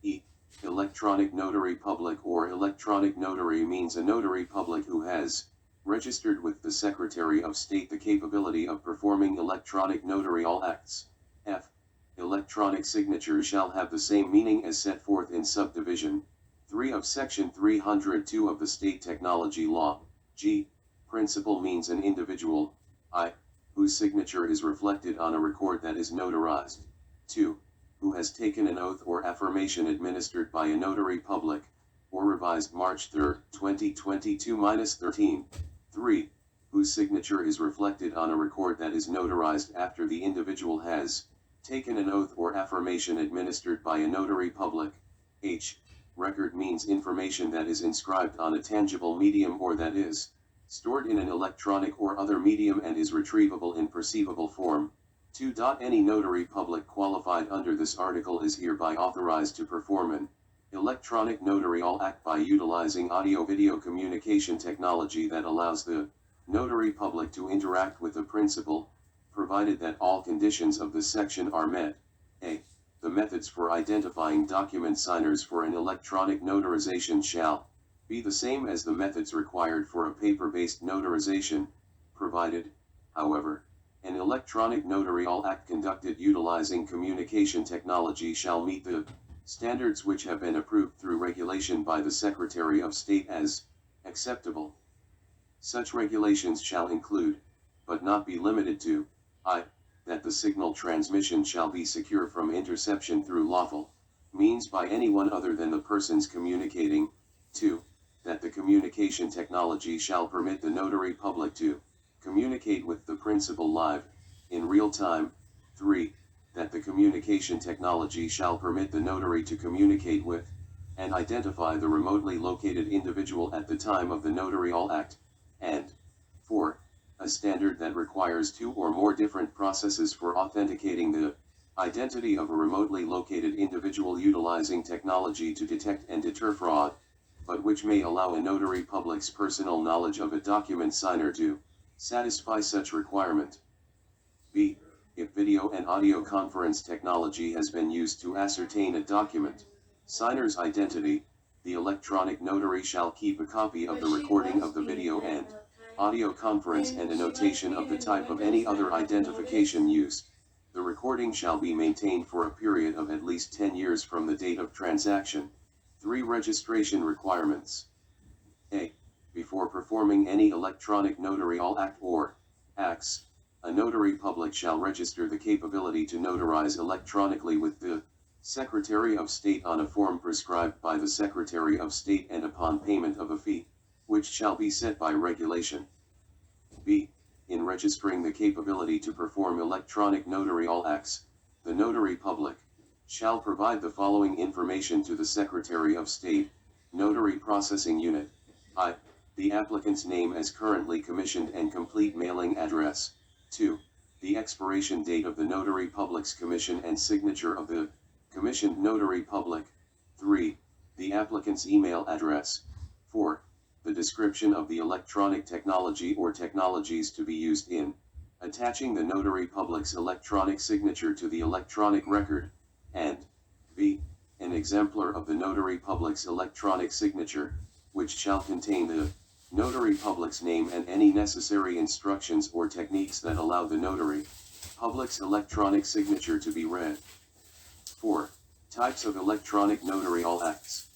E. Electronic Notary Public or electronic notary means a notary public who has registered with the Secretary of State the capability of performing electronic notarial acts. F. Electronic signature shall have the same meaning as set forth in Subdivision 3 of Section 302 of the State Technology Law. G. Principal means an individual, I, whose signature is reflected on a record that is notarized. 2. Who has taken an oath or affirmation administered by a notary public, or revised March 3, 2022-13. 3. Whose signature is reflected on a record that is notarized after the individual has taken an oath or affirmation administered by a notary public. H. Record means information that is inscribed on a tangible medium or that is stored in an electronic or other medium and is retrievable in perceivable form. 2. Any notary public qualified under this article is hereby authorized to perform an electronic notarial act by utilizing audio-video communication technology that allows the notary public to interact with the principal, provided that all conditions of this section are met. A. The methods for identifying document signers for an electronic notarization shall be the same as the methods required for a paper-based notarization, provided, however, an electronic notarial act conducted utilizing communication technology shall meet the standards which have been approved through regulation by the Secretary of State as acceptable. Such regulations shall include, but not be limited to, I. That the signal transmission shall be secure from interception through lawful means by anyone other than the persons communicating. 2. That the communication technology shall permit the notary public to communicate with the principal live, in real time. 3. That the communication technology shall permit the notary to communicate with, and identify the remotely located individual at the time of the notarial act. And 4. A standard that requires 2 or more different processes for authenticating the identity of a remotely located individual utilizing technology to detect and deter fraud, but which may allow a notary public's personal knowledge of a document signer to satisfy such requirement. B. If video and audio conference technology has been used to ascertain a document signer's identity, the electronic notary shall keep a copy of the recording of the video and audio conference and a notation of the type of any other identification used. The recording shall be maintained for a period of at least 10 years from the date of transaction. 3. Registration requirements. A. Before performing any electronic notarial act or acts, a notary public shall register the capability to notarize electronically with the Secretary of State on a form prescribed by the Secretary of State and upon payment of a fee, which shall be set by regulation. B. In registering the capability to perform electronic notarial acts, the notary public shall provide the following information to the Secretary of State: Notary Processing Unit. I. The applicant's name as currently commissioned and complete mailing address. 2. The expiration date of the notary public's commission and signature of the commissioned notary public. 3. The applicant's email address. 4. The description of the electronic technology or technologies to be used in attaching the notary public's electronic signature to the electronic record, and b. An exemplar of the notary public's electronic signature, which shall contain the notary public's name and any necessary instructions or techniques that allow the notary public's electronic signature to be read. 4. Types of electronic notarial acts.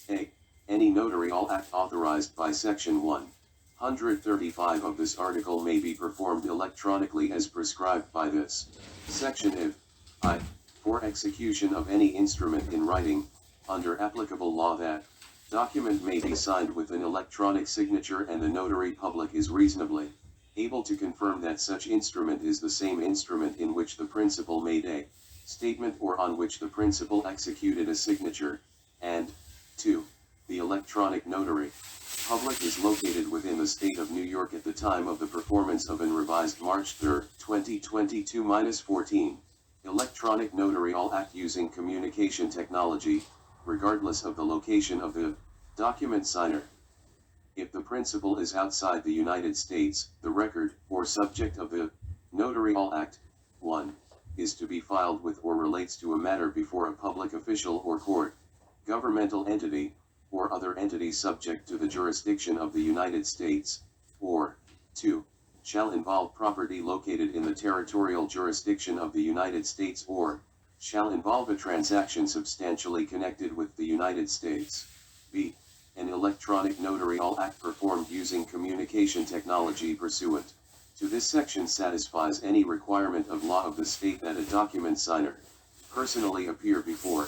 A. Any notarial act authorized by Section 135 of this article may be performed electronically as prescribed by this section if I. For execution of any instrument in writing, under applicable law, that document may be signed with an electronic signature and the notary public is reasonably able to confirm that such instrument is the same instrument in which the principal made a statement or on which the principal executed a signature, and 2. The electronic notary public is located within the state of New York at the time of the performance of an revised March 3, 2022-14 electronic notarial act using communication technology, regardless of the location of the document signer. If the principal is outside the United States, the record or subject of the notarial act 1. Is to be filed with or relates to a matter before a public official or court, governmental entity, or other entity subject to the jurisdiction of the United States, or 2. Shall involve property located in the territorial jurisdiction of the United States or shall involve a transaction substantially connected with the United States. B. An electronic notarial act performed using communication technology pursuant to this section satisfies any requirement of law of the state that a document signer personally appear before,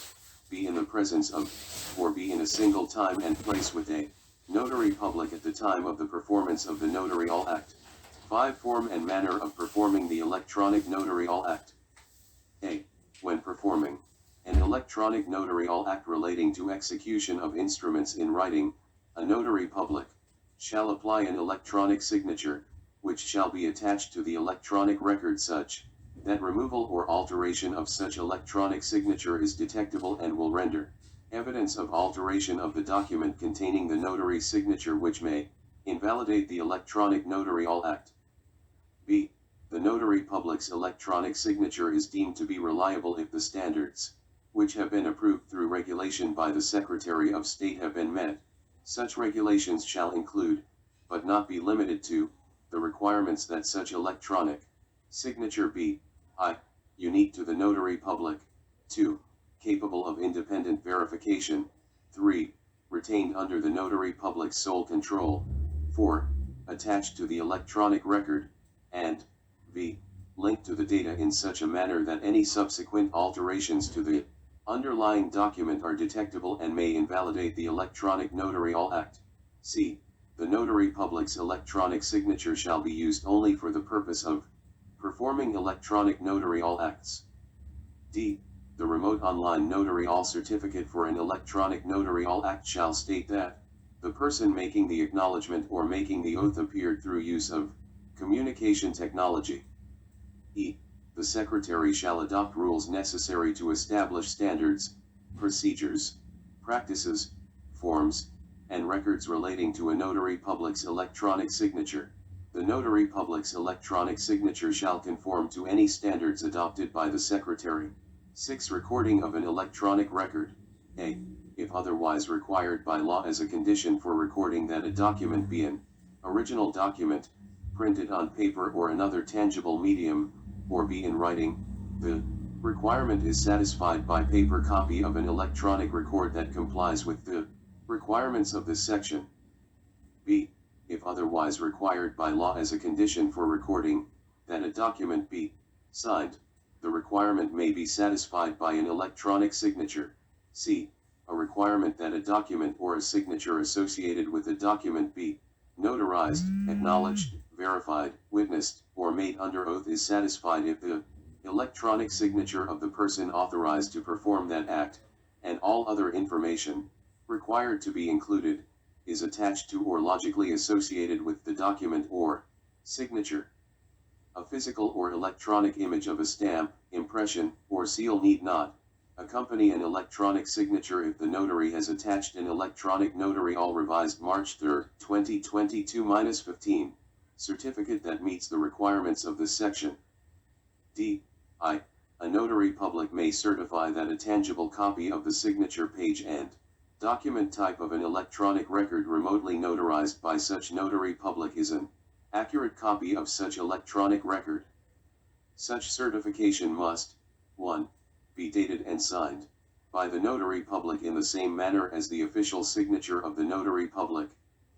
be in the presence of, or be in a single time and place with a notary public at the time of the performance of the notarial act. 5. Form and manner of performing the electronic notarial act. A. When performing an electronic notarial act relating to execution of instruments in writing, a notary public shall apply an electronic signature, which shall be attached to the electronic record such that removal or alteration of such electronic signature is detectable and will render evidence of alteration of the document containing the notary's signature, which may invalidate the electronic notarial act. B. The notary public's electronic signature is deemed to be reliable if the standards, which have been approved through regulation by the Secretary of State, have been met. Such regulations shall include, but not be limited to, the requirements that such electronic signature be I. Unique to the notary public. 2. Capable of independent verification. 3. Retained under the notary public's sole control. 4. Attached to the electronic record, and v. Linked to the data in such a manner that any subsequent alterations to the underlying document are detectable and may invalidate the electronic notarial act. C. The notary public's electronic signature shall be used only for the purpose of performing electronic notarial acts. D. The remote online notarial certificate for an electronic notarial act shall state that the person making the acknowledgement or making the oath appeared through use of communication technology. E. The Secretary shall adopt rules necessary to establish standards, procedures, practices, forms, and records relating to a notary public's electronic signature. The notary public's electronic signature shall conform to any standards adopted by the Secretary. 6. Recording of an electronic record. A. If otherwise required by law as a condition for recording that a document be an original document, printed on paper or another tangible medium, or be in writing, the requirement is satisfied by paper copy of an electronic record that complies with the requirements of this section. b. If otherwise required by law as a condition for recording that a document be signed, the requirement may be satisfied by an electronic signature. c. A requirement that a document or a signature associated with a document be notarized, acknowledged, verified, witnessed, or made under oath is satisfied if the electronic signature of the person authorized to perform that act, and all other information required to be included, is attached to or logically associated with the document or signature. A physical or electronic image of a stamp, impression, or seal need not accompany an electronic signature if the notary has attached an electronic notary all revised March 3, 2022-15 certificate that meets the requirements of this section. D. I. A notary public may certify that a tangible copy of the signature page and document type of an electronic record remotely notarized by such notary public is an accurate copy of such electronic record. Such certification must 1. Be dated and signed by the notary public in the same manner as the official signature of the notary public,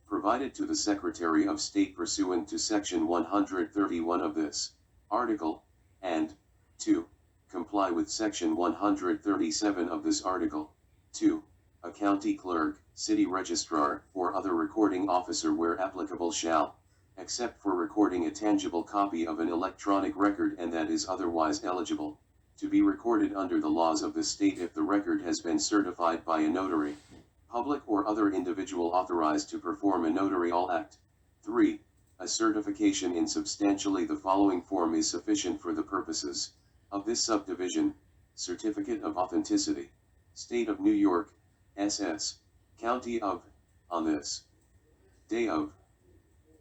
provided to the Secretary of State pursuant to Section 131 of this article, and 2. Comply with Section 137 of this article. 2. A county clerk, city registrar, or other recording officer where applicable shall, except for recording a tangible copy of an electronic record and that is otherwise eligible to be recorded under the laws of the state if the record has been certified by a notary public or other individual authorized to perform a notarial act. 3. A certification in substantially the following form is sufficient for the purposes of this subdivision: Certificate of Authenticity. State of New York, SS. County of, on this day of,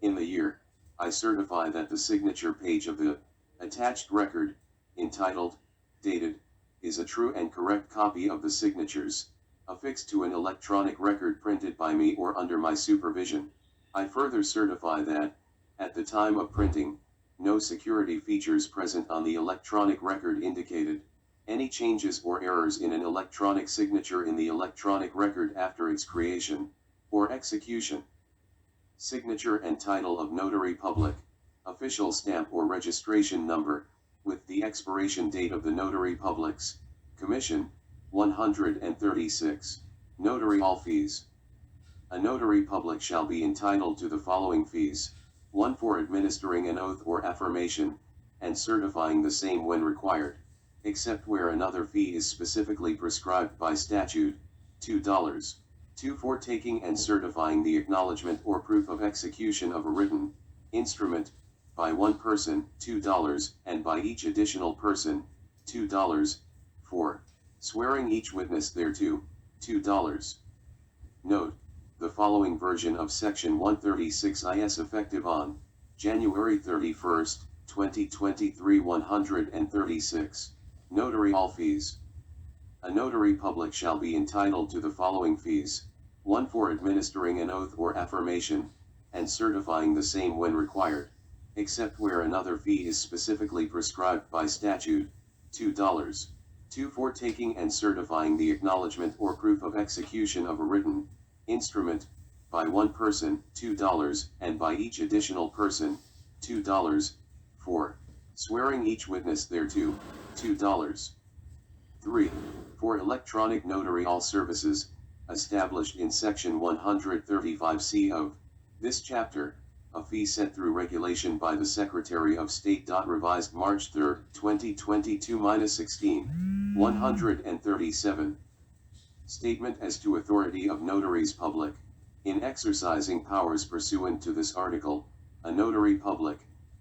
in the year, I certify that the signature page of the attached record, entitled, dated, is a true and correct copy of the signatures, affixed to an electronic record printed by me or under my supervision. I further certify that, at the time of printing, no security features present on the electronic record indicated any changes or errors in an electronic signature in the electronic record after its creation or execution. Signature and title of notary public, official stamp or registration number, with the expiration date of the notary public's commission, 136. Notary all fees. A notary public shall be entitled to the following fees: 1. For administering an oath or affirmation, and certifying the same when required, except where another fee is specifically prescribed by statute, $2. 2. For taking and certifying the acknowledgement or proof of execution of a written instrument, by one person, $2, and by each additional person, $2. 4. Swearing each witness thereto, $2. Note: the following version of Section 136 IS effective on January 31, 2023 136. Notary all fees. A notary public shall be entitled to the following fees: 1. For administering an oath or affirmation, and certifying the same when required, except where another fee is specifically prescribed by statute, $2. 2. For taking and certifying the acknowledgement or proof of execution of a written instrument, by one person, $2, and by each additional person, $2. 4. Swearing each witness thereto, $2. 3. For electronic notarial services, established in Section 135C of this chapter, a fee set through regulation by the Secretary of State. Revised March 3, 2022-16, 137. Statement as to authority of notaries public. In exercising powers pursuant to this article, a notary public,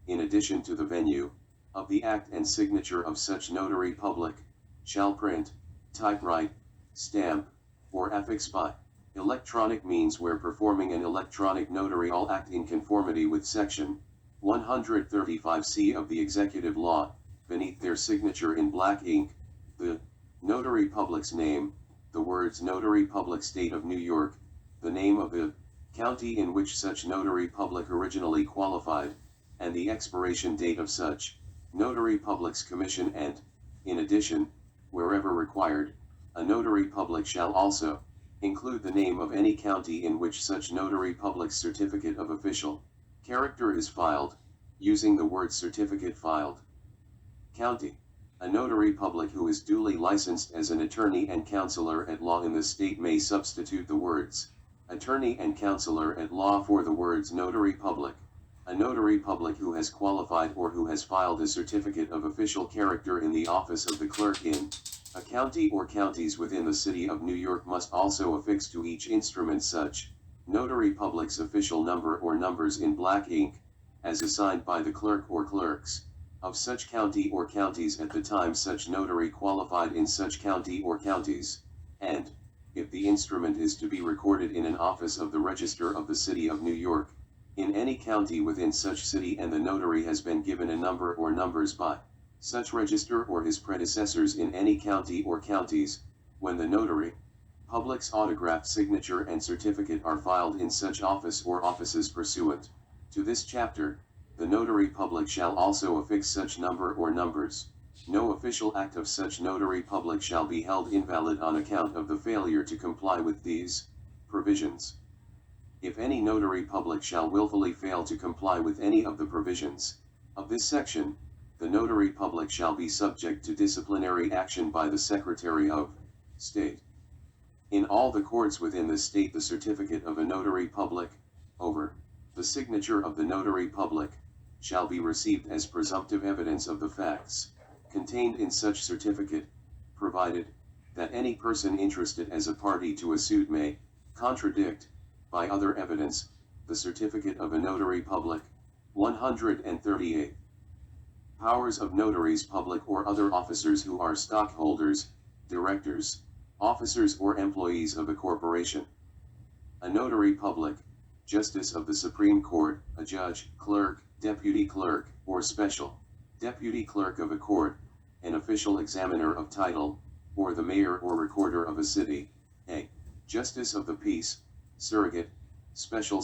in addition to the venue of the act and signature of such notary public, shall print, typewrite, stamp, or affix by electronic means where performing an electronic notarial act in conformity with Section 135C of the Executive Law, beneath their signature in black ink, the notary public's name, the words Notary Public State of New York, the name of the county in which such notary public originally qualified, and the expiration date of such notary public's commission, and, in addition, wherever required, a notary public shall also Include the name of any county in which such notary public certificate of official character is filed, using the word certificate filed. County. A notary public who is duly licensed as an attorney and counselor at law in the state may substitute the words attorney and counselor at law for the words notary public. A notary public who has qualified or who has filed a certificate of official character in the office of the clerk in a county or counties within the city of New York must also affix to each instrument such notary public's official number or numbers in black ink, as assigned by the clerk or clerks of such county or counties at the time such notary qualified in such county or counties, and, if the instrument is to be recorded in an office of the Register of the City of New York, in any county within such city and the notary has been given a number or numbers by such register or his predecessors in any county or counties, when the notary public's autographed signature and certificate are filed in such office or offices pursuant to this chapter, the notary public shall also affix such number or numbers. No official act of such notary public shall be held invalid on account of the failure to comply with these provisions. If any notary public shall willfully fail to comply with any of the provisions of this section, the notary public shall be subject to disciplinary action by the Secretary of State. In all the courts within the state, the certificate of a notary public, over the signature of the notary public, shall be received as presumptive evidence of the facts contained in such certificate, provided that any person interested as a party to a suit may contradict, by other evidence, the certificate of a notary public. 138. Powers of notaries public or other officers who are stockholders, directors, officers or employees of a corporation. A notary public, justice of the Supreme Court, a judge, clerk, deputy clerk, or special deputy clerk of a court, an official examiner of title, or the mayor or recorder of a city, a justice of the peace, surrogate, special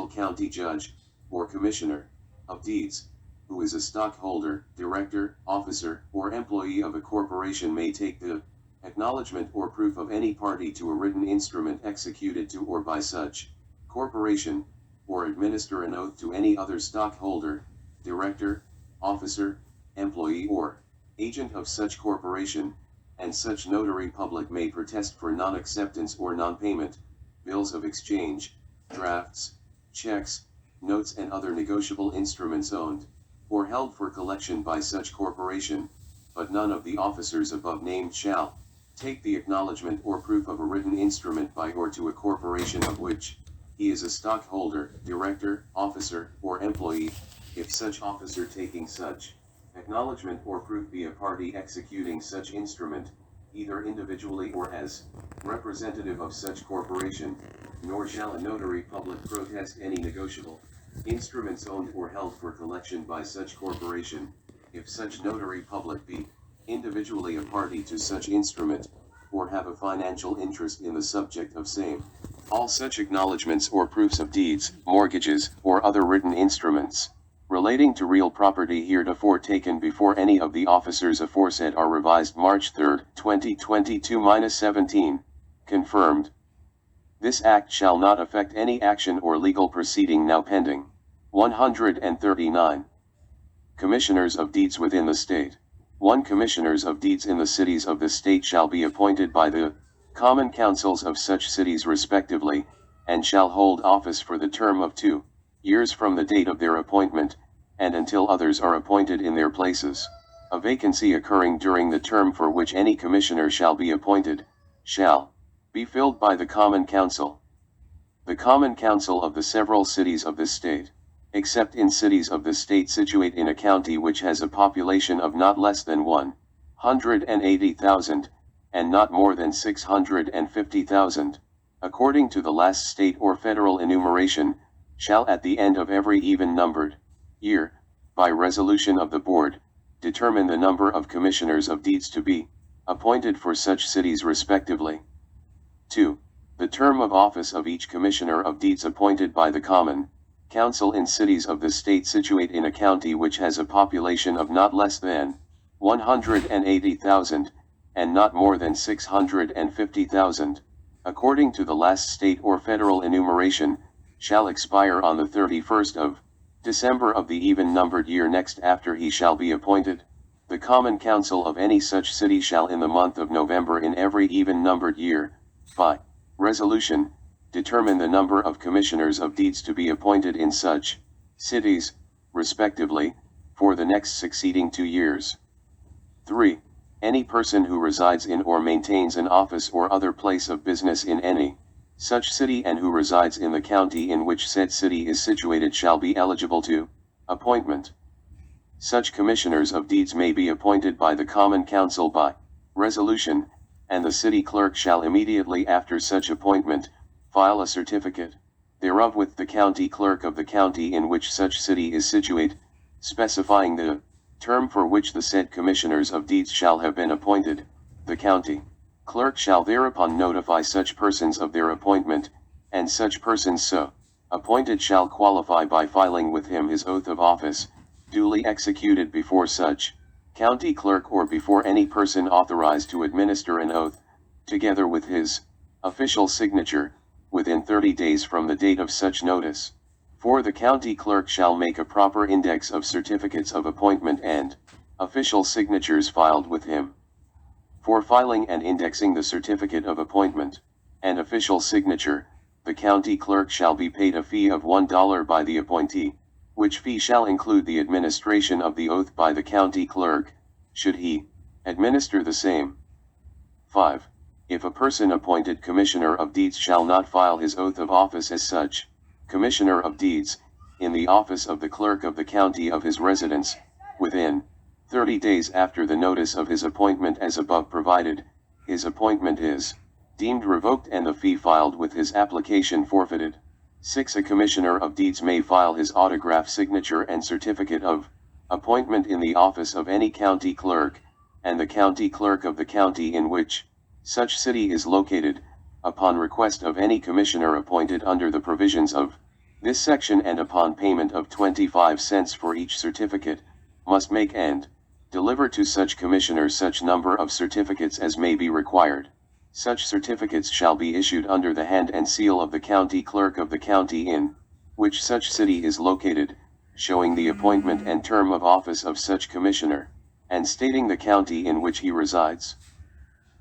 county judge, or commissioner of deeds, who is a stockholder, director, officer, or employee of a corporation may take the acknowledgement or proof of any party to a written instrument executed to or by such corporation, or administer an oath to any other stockholder, director, officer, employee or agent of such corporation, and such notary public may protest for non-acceptance or non-payment, bills of exchange, drafts, checks, notes and other negotiable instruments owned, or held for collection by such corporation, but none of the officers above named shall take the acknowledgement or proof of a written instrument by or to a corporation of which he is a stockholder, director, officer, or employee, if such officer taking such acknowledgement or proof be a party executing such instrument, either individually or as representative of such corporation, nor shall a notary public protest any negotiable instruments owned or held for collection by such corporation, if such notary public be individually a party to such instrument, or have a financial interest in the subject of same. All such acknowledgments or proofs of deeds, mortgages, or other written instruments relating to real property heretofore taken before any of the officers aforesaid are revised March 3, 2022-17, confirmed. This act shall not affect any action or legal proceeding now pending. 139. Commissioners of deeds within the state. 1. Commissioners of deeds in the cities of the state shall be appointed by the common councils of such cities respectively, and shall hold office for the term of 2 years from the date of their appointment, and until others are appointed in their places. A vacancy occurring during the term for which any commissioner shall be appointed, shall be filled by the Common Council. The Common Council of the several cities of the state, except in cities of the state situate in a county which has a population of not less than 180,000, and not more than 650,000, according to the last state or federal enumeration, shall at the end of every even-numbered year, by resolution of the board, determine the number of commissioners of deeds to be appointed for such cities respectively. 2. The term of office of each commissioner of deeds appointed by the Common Council in cities of the state situate in a county which has a population of not less than 180,000, and not more than 650,000, according to the last state or federal enumeration, shall expire on the 31st of December of the even-numbered year next after he shall be appointed. The Common Council of any such city shall in the month of November in every even-numbered year, by resolution, determine the number of commissioners of deeds to be appointed in such cities, respectively, for the next succeeding 2 years. 3. Any person who resides in or maintains an office or other place of business in any such city and who resides in the county in which said city is situated shall be eligible to appointment. Such commissioners of deeds may be appointed by the Common Council by resolution, and the city clerk shall immediately after such appointment file a certificate thereof with the county clerk of the county in which such city is situate, specifying the term for which the said commissioners of deeds shall have been appointed. The county clerk shall thereupon notify such persons of their appointment, and such persons so appointed shall qualify by filing with him his oath of office, duly executed before such county clerk or before any person authorized to administer an oath, together with his official signature, within 30 days from the date of such notice. 4. The county clerk shall make a proper index of certificates of appointment and official signatures filed with him. For filing and indexing the certificate of appointment and official signature, the county clerk shall be paid a fee of $1 by the appointee, which fee shall include the administration of the oath by the county clerk, should he administer the same. 5. If a person appointed commissioner of deeds shall not file his oath of office as such commissioner of deeds, in the office of the clerk of the county of his residence, within 30 days after the notice of his appointment as above provided, his appointment is deemed revoked and the fee filed with his application forfeited. 6. A commissioner of deeds may file his autograph signature and certificate of appointment in the office of any county clerk, and the county clerk of the county in which such city is located, upon request of any commissioner appointed under the provisions of this section and upon payment of 25 cents for each certificate, must make and deliver to such commissioner such number of certificates as may be required. Such certificates shall be issued under the hand and seal of the county clerk of the county in which such city is located, showing the appointment and term of office of such commissioner, and stating the county in which he resides.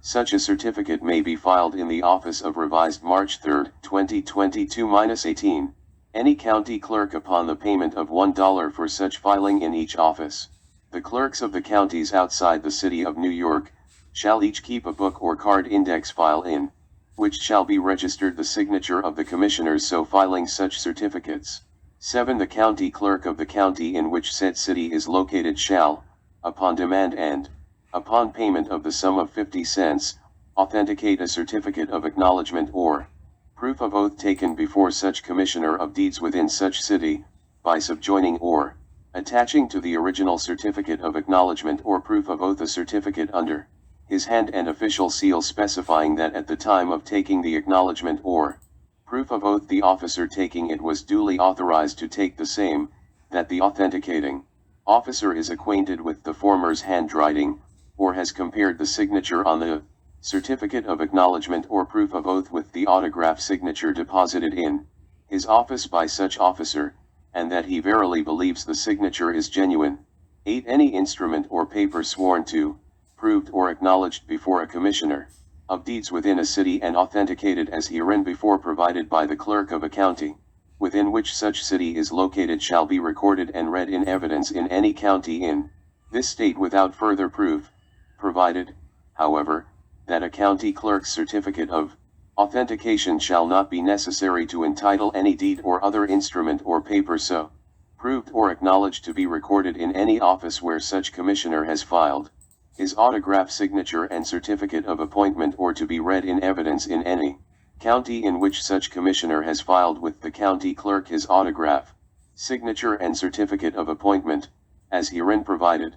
Such a certificate may be filed in the office of Revised March 3, 2022-18, any county clerk upon the payment of $1 for such filing in each office. The clerks of the counties outside the city of New York shall each keep a book or card index file in which shall be registered the signature of the commissioners so filing such certificates. 7. The county clerk of the county in which said city is located shall, upon demand and upon payment of the sum of 50 cents, authenticate a certificate of acknowledgement or proof of oath taken before such commissioner of deeds within such city, by subjoining or attaching to the original certificate of acknowledgement or proof of oath a certificate under his hand and official seal specifying that at the time of taking the acknowledgement or proof of oath the officer taking it was duly authorized to take the same, that the authenticating officer is acquainted with the former's handwriting, or has compared the signature on the certificate of acknowledgement or proof of oath with the autograph signature deposited in his office by such officer, and that he verily believes the signature is genuine. 8. Any instrument or paper sworn to, proved or acknowledged before a commissioner of deeds within a city and authenticated as herein before provided by the clerk of a county, within which such city is located shall be recorded and read in evidence in any county in this state without further proof, provided, however, that a county clerk's certificate of authentication shall not be necessary to entitle any deed or other instrument or paper so proved or acknowledged to be recorded in any office where such commissioner has filed his autograph signature and certificate of appointment or to be read in evidence in any county in which such commissioner has filed with the county clerk his autograph, signature and certificate of appointment, as herein provided.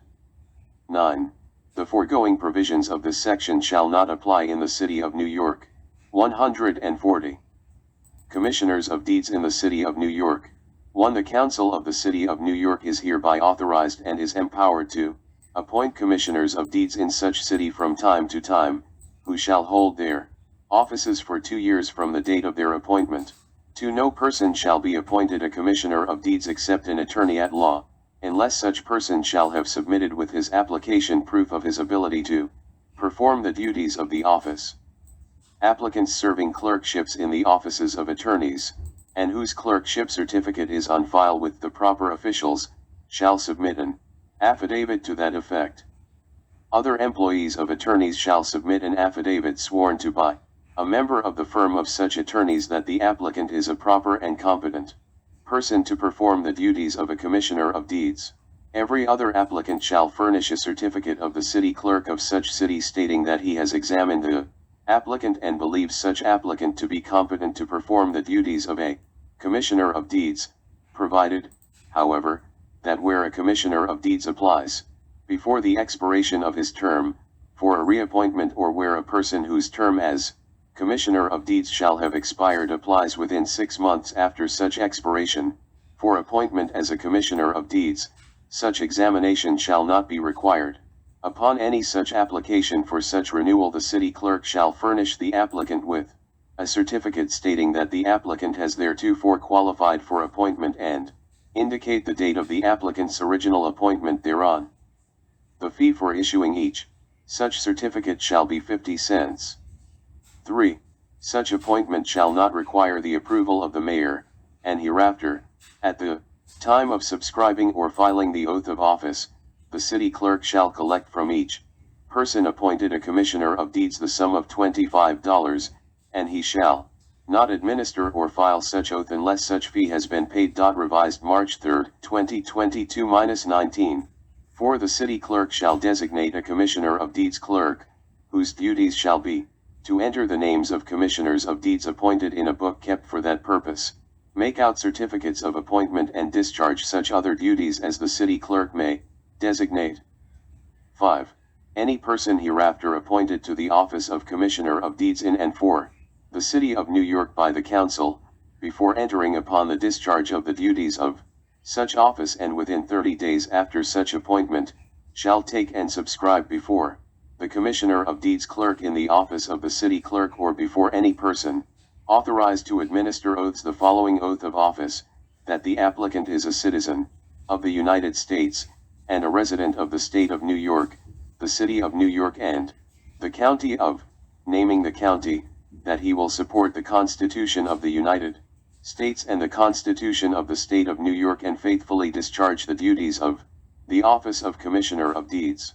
9. The foregoing provisions of this section shall not apply in the city of New York. 140. Commissioners of Deeds in the City of New York. 1. The Council of the City of New York is hereby authorized and is empowered to appoint commissioners of deeds in such city from time to time, who shall hold their Offices for 2 years from the date of their appointment. 2. No person shall be appointed a commissioner of deeds except an attorney at law, unless such person shall have submitted with his application proof of his ability to perform the duties of the office. Applicants serving clerkships in the offices of attorneys, and whose clerkship certificate is on file with the proper officials, shall submit an affidavit to that effect. Other employees of attorneys shall submit an affidavit sworn to by a member of the firm of such attorneys that the applicant is a proper and competent person to perform the duties of a commissioner of deeds. Every other applicant shall furnish a certificate of the city clerk of such city stating that he has examined the applicant and believes such applicant to be competent to perform the duties of a commissioner of deeds, provided, however, that where a commissioner of deeds applies before the expiration of his term for a reappointment, or where a person whose term as commissioner of deeds shall have expired applies within 6 months after such expiration for appointment as a commissioner of deeds, such examination shall not be required. Upon any such application for such renewal, the city clerk shall furnish the applicant with a certificate stating that the applicant has theretofore qualified for appointment and indicate the date of the applicant's original appointment thereon. The fee for issuing each such certificate shall be 50 cents. 3. Such appointment shall not require the approval of the mayor, and hereafter, at the time of subscribing or filing the oath of office, the city clerk shall collect from each person appointed a commissioner of deeds the sum of $25, and he shall not administer or file such oath unless such fee has been paid. Revised March 3, 2022-19. 4. The city clerk shall designate a commissioner of deeds clerk, whose duties shall be to enter the names of commissioners of deeds appointed in a book kept for that purpose, make out certificates of appointment, and discharge such other duties as the city clerk may designate. 5. Any person hereafter appointed to the office of Commissioner of Deeds in and for the City of New York by the Council, before entering upon the discharge of the duties of such office and within 30 days after such appointment, shall take and subscribe before the Commissioner of Deeds clerk in the office of the City Clerk, or before any person authorized to administer oaths, the following oath of office: that the applicant is a citizen of the United States, and a resident of the State of New York, the City of New York, and the County of, naming the county, that he will support the Constitution of the United States and the Constitution of the State of New York, and faithfully discharge the duties of the office of Commissioner of Deeds.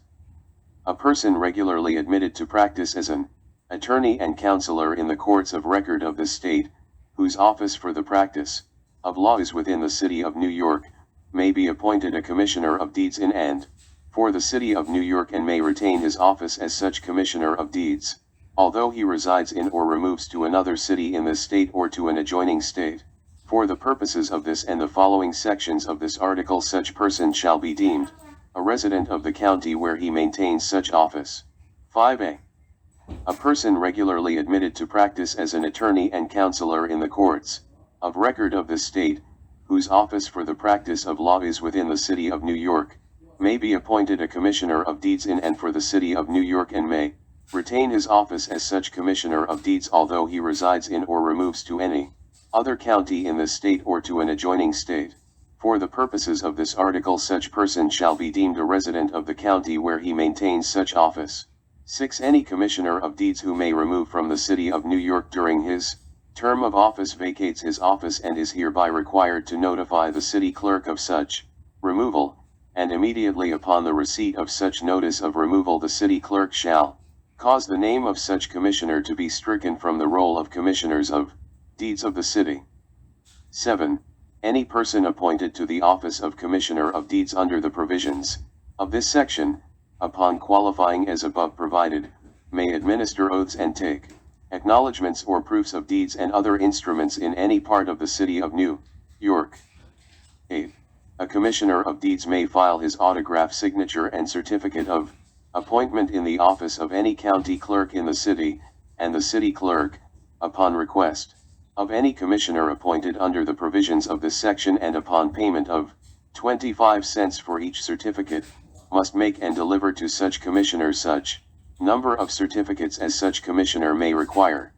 A person regularly admitted to practice as an attorney and counselor in the courts of record of the state, whose office for the practice of law is within the City of New York, may be appointed a Commissioner of Deeds in and for the City of New York, and may retain his office as such Commissioner of Deeds, although he resides in or removes to another city in this state or to an adjoining state. For the purposes of this and the following sections of this article, such person shall be deemed a resident of the county where he maintains such office. 5a. A person regularly admitted to practice as an attorney and counselor in the courts of record of this state, whose office for the practice of law is within the City of New York, may be appointed a Commissioner of Deeds in and for the City of New York, and may retain his office as such Commissioner of Deeds although he resides in or removes to any other county in this state or to an adjoining state. For the purposes of this article, such person shall be deemed a resident of the county where he maintains such office. 6. Any Commissioner of Deeds who may remove from the City of New York during his term of office vacates his office and is hereby required to notify the City Clerk of such removal, and immediately upon the receipt of such notice of removal the City Clerk shall cause the name of such Commissioner to be stricken from the roll of Commissioners of Deeds of the City. 7. Any person appointed to the office of Commissioner of Deeds under the provisions of this section, upon qualifying as above provided, may administer oaths and take acknowledgments or proofs of deeds and other instruments in any part of the City of New York. 8. A Commissioner of Deeds may file his autograph, signature, and certificate of appointment in the office of any county clerk in the city, and the City Clerk, upon request of any commissioner appointed under the provisions of this section, and upon payment of 25 cents for each certificate, must make and deliver to such commissioner such number of certificates as such commissioner may require.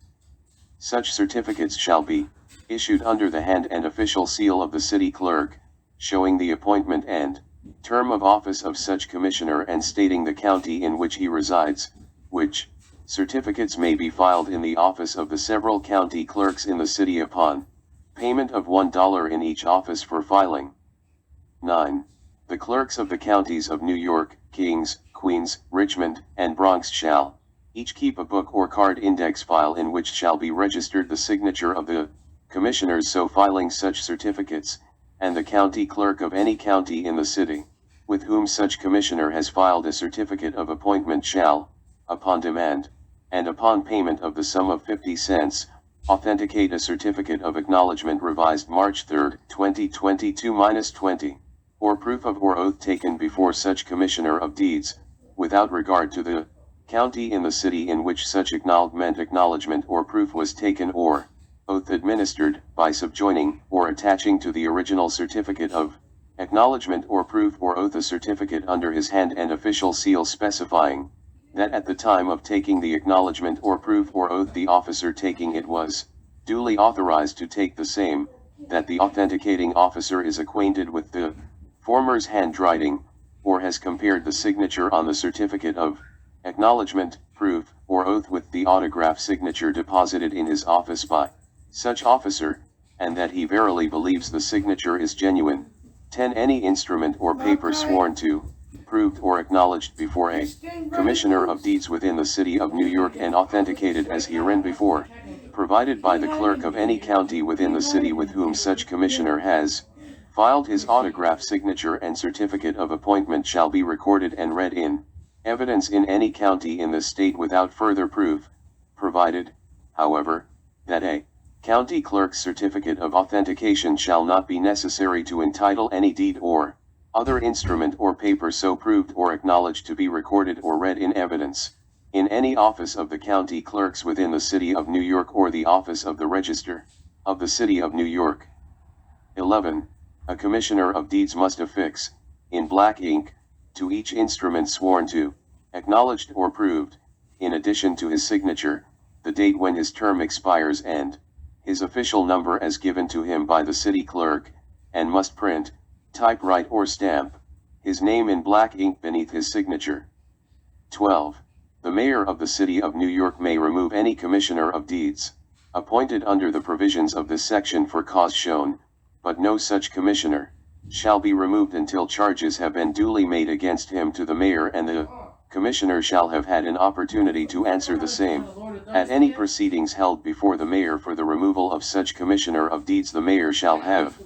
Such certificates shall be issued under the hand and official seal of the city clerk, showing the appointment and term of office of such commissioner and stating the county in which he resides, which certificates may be filed in the office of the several county clerks in the city upon payment of $1 in each office for filing. 9. The clerks of the counties of New York, Kings, Queens, Richmond, and Bronx shall each keep a book or card index file in which shall be registered the signature of the commissioners so filing such certificates, and the county clerk of any county in the city, with whom such commissioner has filed a certificate of appointment shall, upon demand, and upon payment of the sum of 50 cents, authenticate a certificate of acknowledgement revised March 3, 2022-20, or proof of or oath taken before such commissioner of deeds, without regard to the county in the city in which such acknowledgement or proof was taken or oath administered, by subjoining or attaching to the original certificate of acknowledgement or proof or oath a certificate under his hand and official seal specifying that at the time of taking the acknowledgement or proof or oath the officer taking it was duly authorized to take the same, that the authenticating officer is acquainted with the former's handwriting, or has compared the signature on the certificate of acknowledgement, proof, or oath with the autograph signature deposited in his office by such officer, and that he verily believes the signature is genuine. 10. Any instrument or paper sworn to, proved or acknowledged before a commissioner of deeds within the city of New York and authenticated as hereinbefore, provided by the clerk of any county within the city with whom such commissioner has filed his autograph signature and certificate of appointment shall be recorded and read in evidence in any county in the state without further proof, provided, however, that a county clerk's certificate of authentication shall not be necessary to entitle any deed or other instrument or paper so proved or acknowledged to be recorded or read in evidence in any office of the county clerks within the city of New York or the office of the Register of the city of New York. 11. A commissioner of deeds must affix, in black ink, to each instrument sworn to, acknowledged or proved, in addition to his signature, the date when his term expires and his official number as given to him by the city clerk, and must print, typewrite or stamp his name in black ink beneath his signature. 12. The mayor of the city of New York may remove any commissioner of deeds appointed under the provisions of this section for cause shown, but no such commissioner shall be removed until charges have been duly made against him to the mayor and the commissioner shall have had an opportunity to answer the same. At any proceedings held before the mayor for the removal of such commissioner of deeds the mayor shall have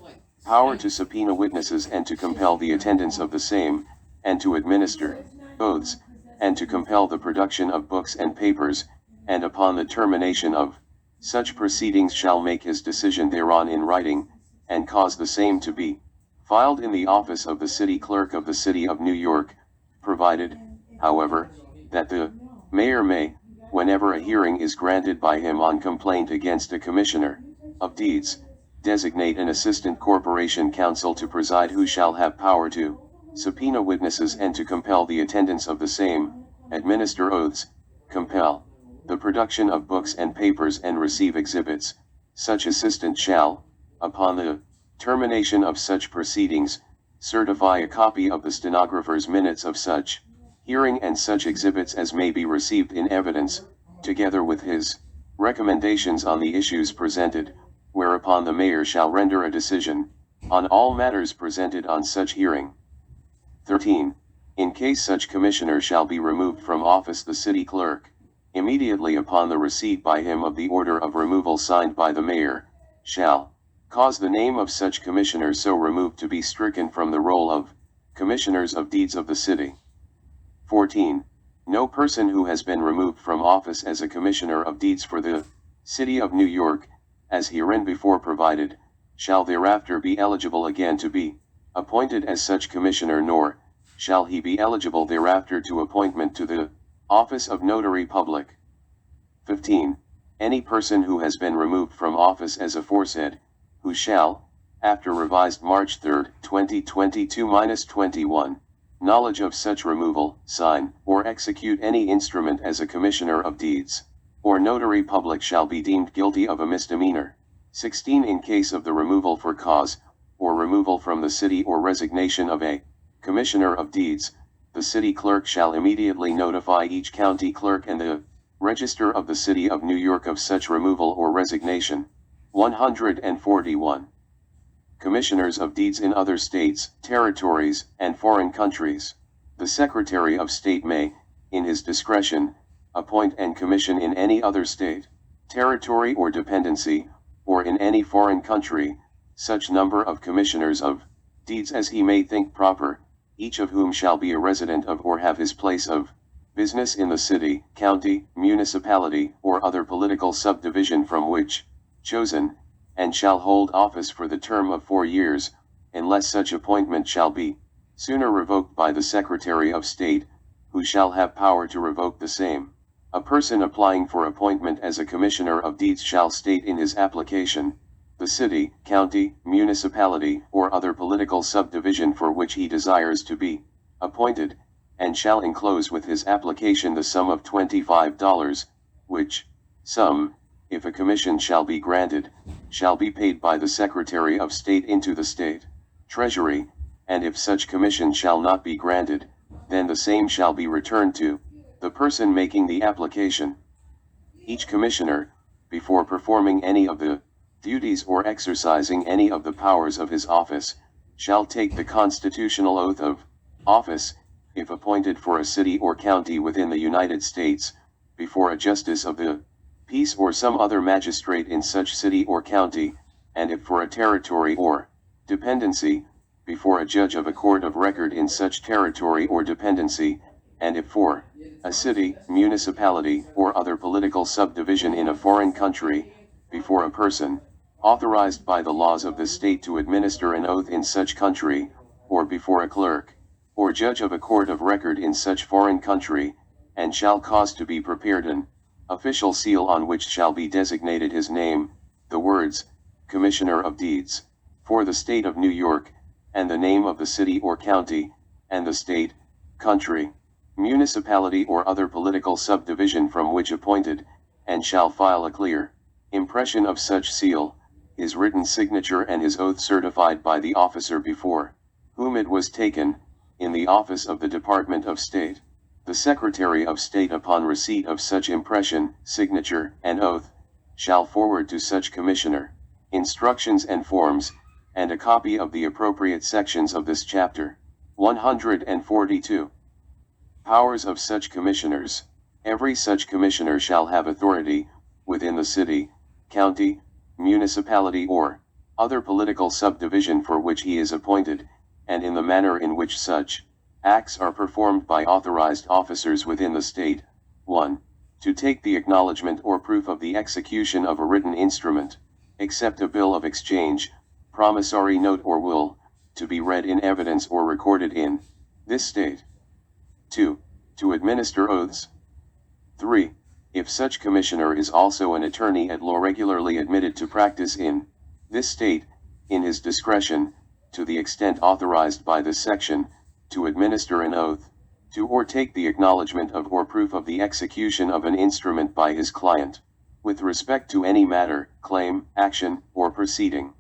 power to subpoena witnesses and to compel the attendance of the same, and to administer oaths, and to compel the production of books and papers, and upon the termination of such proceedings shall make his decision thereon in writing, and cause the same to be filed in the office of the city clerk of the city of New York, provided, however, that the mayor may, whenever a hearing is granted by him on complaint against a commissioner of deeds, designate an assistant corporation counsel to preside who shall have power to subpoena witnesses and to compel the attendance of the same, administer oaths, compel the production of books and papers and receive exhibits. Such assistant shall, upon the termination of such proceedings, certify a copy of the stenographer's minutes of such hearing and such exhibits as may be received in evidence, together with his recommendations on the issues presented, whereupon the mayor shall render a decision on all matters presented on such hearing. 13. In case such commissioner shall be removed from office the city clerk, immediately upon the receipt by him of the order of removal signed by the mayor, shall cause the name of such commissioner so removed to be stricken from the roll of commissioners of deeds of the city. 14. No person who has been removed from office as a commissioner of deeds for the city of New York, as hereinbefore provided, shall thereafter be eligible again to be appointed as such commissioner, nor shall he be eligible thereafter to appointment to the office of Notary Public. 15. Any person who has been removed from office as aforesaid, who shall, after revised March 3, 2022-21, knowledge of such removal, sign, or execute any instrument as a commissioner of deeds, or notary public shall be deemed guilty of a misdemeanor. 16. In case of the removal for cause, or removal from the city or resignation of a Commissioner of Deeds, the city clerk shall immediately notify each county clerk and the Register of the City of New York of such removal or resignation. 141. Commissioners of Deeds in other states, territories, and foreign countries. The Secretary of State may, in his discretion, appoint and commission in any other state, territory or dependency, or in any foreign country, such number of commissioners of deeds as he may think proper, each of whom shall be a resident of or have his place of business in the city, county, municipality, or other political subdivision from which chosen, and shall hold office for the term of 4 years, unless such appointment shall be sooner revoked by the Secretary of State, who shall have power to revoke the same. A person applying for appointment as a Commissioner of Deeds shall state in his application the city, county, municipality, or other political subdivision for which he desires to be appointed, and shall enclose with his application the sum of $25, which sum, if a commission shall be granted, shall be paid by the Secretary of State into the state treasury, and if such commission shall not be granted, then the same shall be returned to the person making the application. Each commissioner, before performing any of the duties or exercising any of the powers of his office, shall take the constitutional oath of office, if appointed for a city or county within the United States, before a justice of the peace or some other magistrate in such city or county, and if for a territory or dependency, before a judge of a court of record in such territory or dependency, and if for a city, municipality, or other political subdivision in a foreign country, before a person authorized by the laws of the state to administer an oath in such country, or before a clerk or judge of a court of record in such foreign country, and shall cause to be prepared an official seal on which shall be designated his name, the words, Commissioner of Deeds, for the state of New York, and the name of the city or county, and the state, country, municipality or other political subdivision from which appointed, and shall file a clear impression of such seal, his written signature and his oath certified by the officer before whom it was taken, in the office of the Department of State. The Secretary of State, upon receipt of such impression, signature, and oath, shall forward to such commissioner instructions and forms, and a copy of the appropriate sections of this chapter. 142. Powers of such commissioners. Every such commissioner shall have authority, within the city, county, municipality or other political subdivision for which he is appointed, and in the manner in which such acts are performed by authorized officers within the state. 1. To take the acknowledgement or proof of the execution of a written instrument, except a bill of exchange, promissory note or will, to be read in evidence or recorded in this state. 2. To administer oaths. 3. If such commissioner is also an attorney at law regularly admitted to practice in this state, in his discretion, to the extent authorized by this section, to administer an oath, to or take the acknowledgement of or proof of the execution of an instrument by his client, with respect to any matter, claim, action, or proceeding.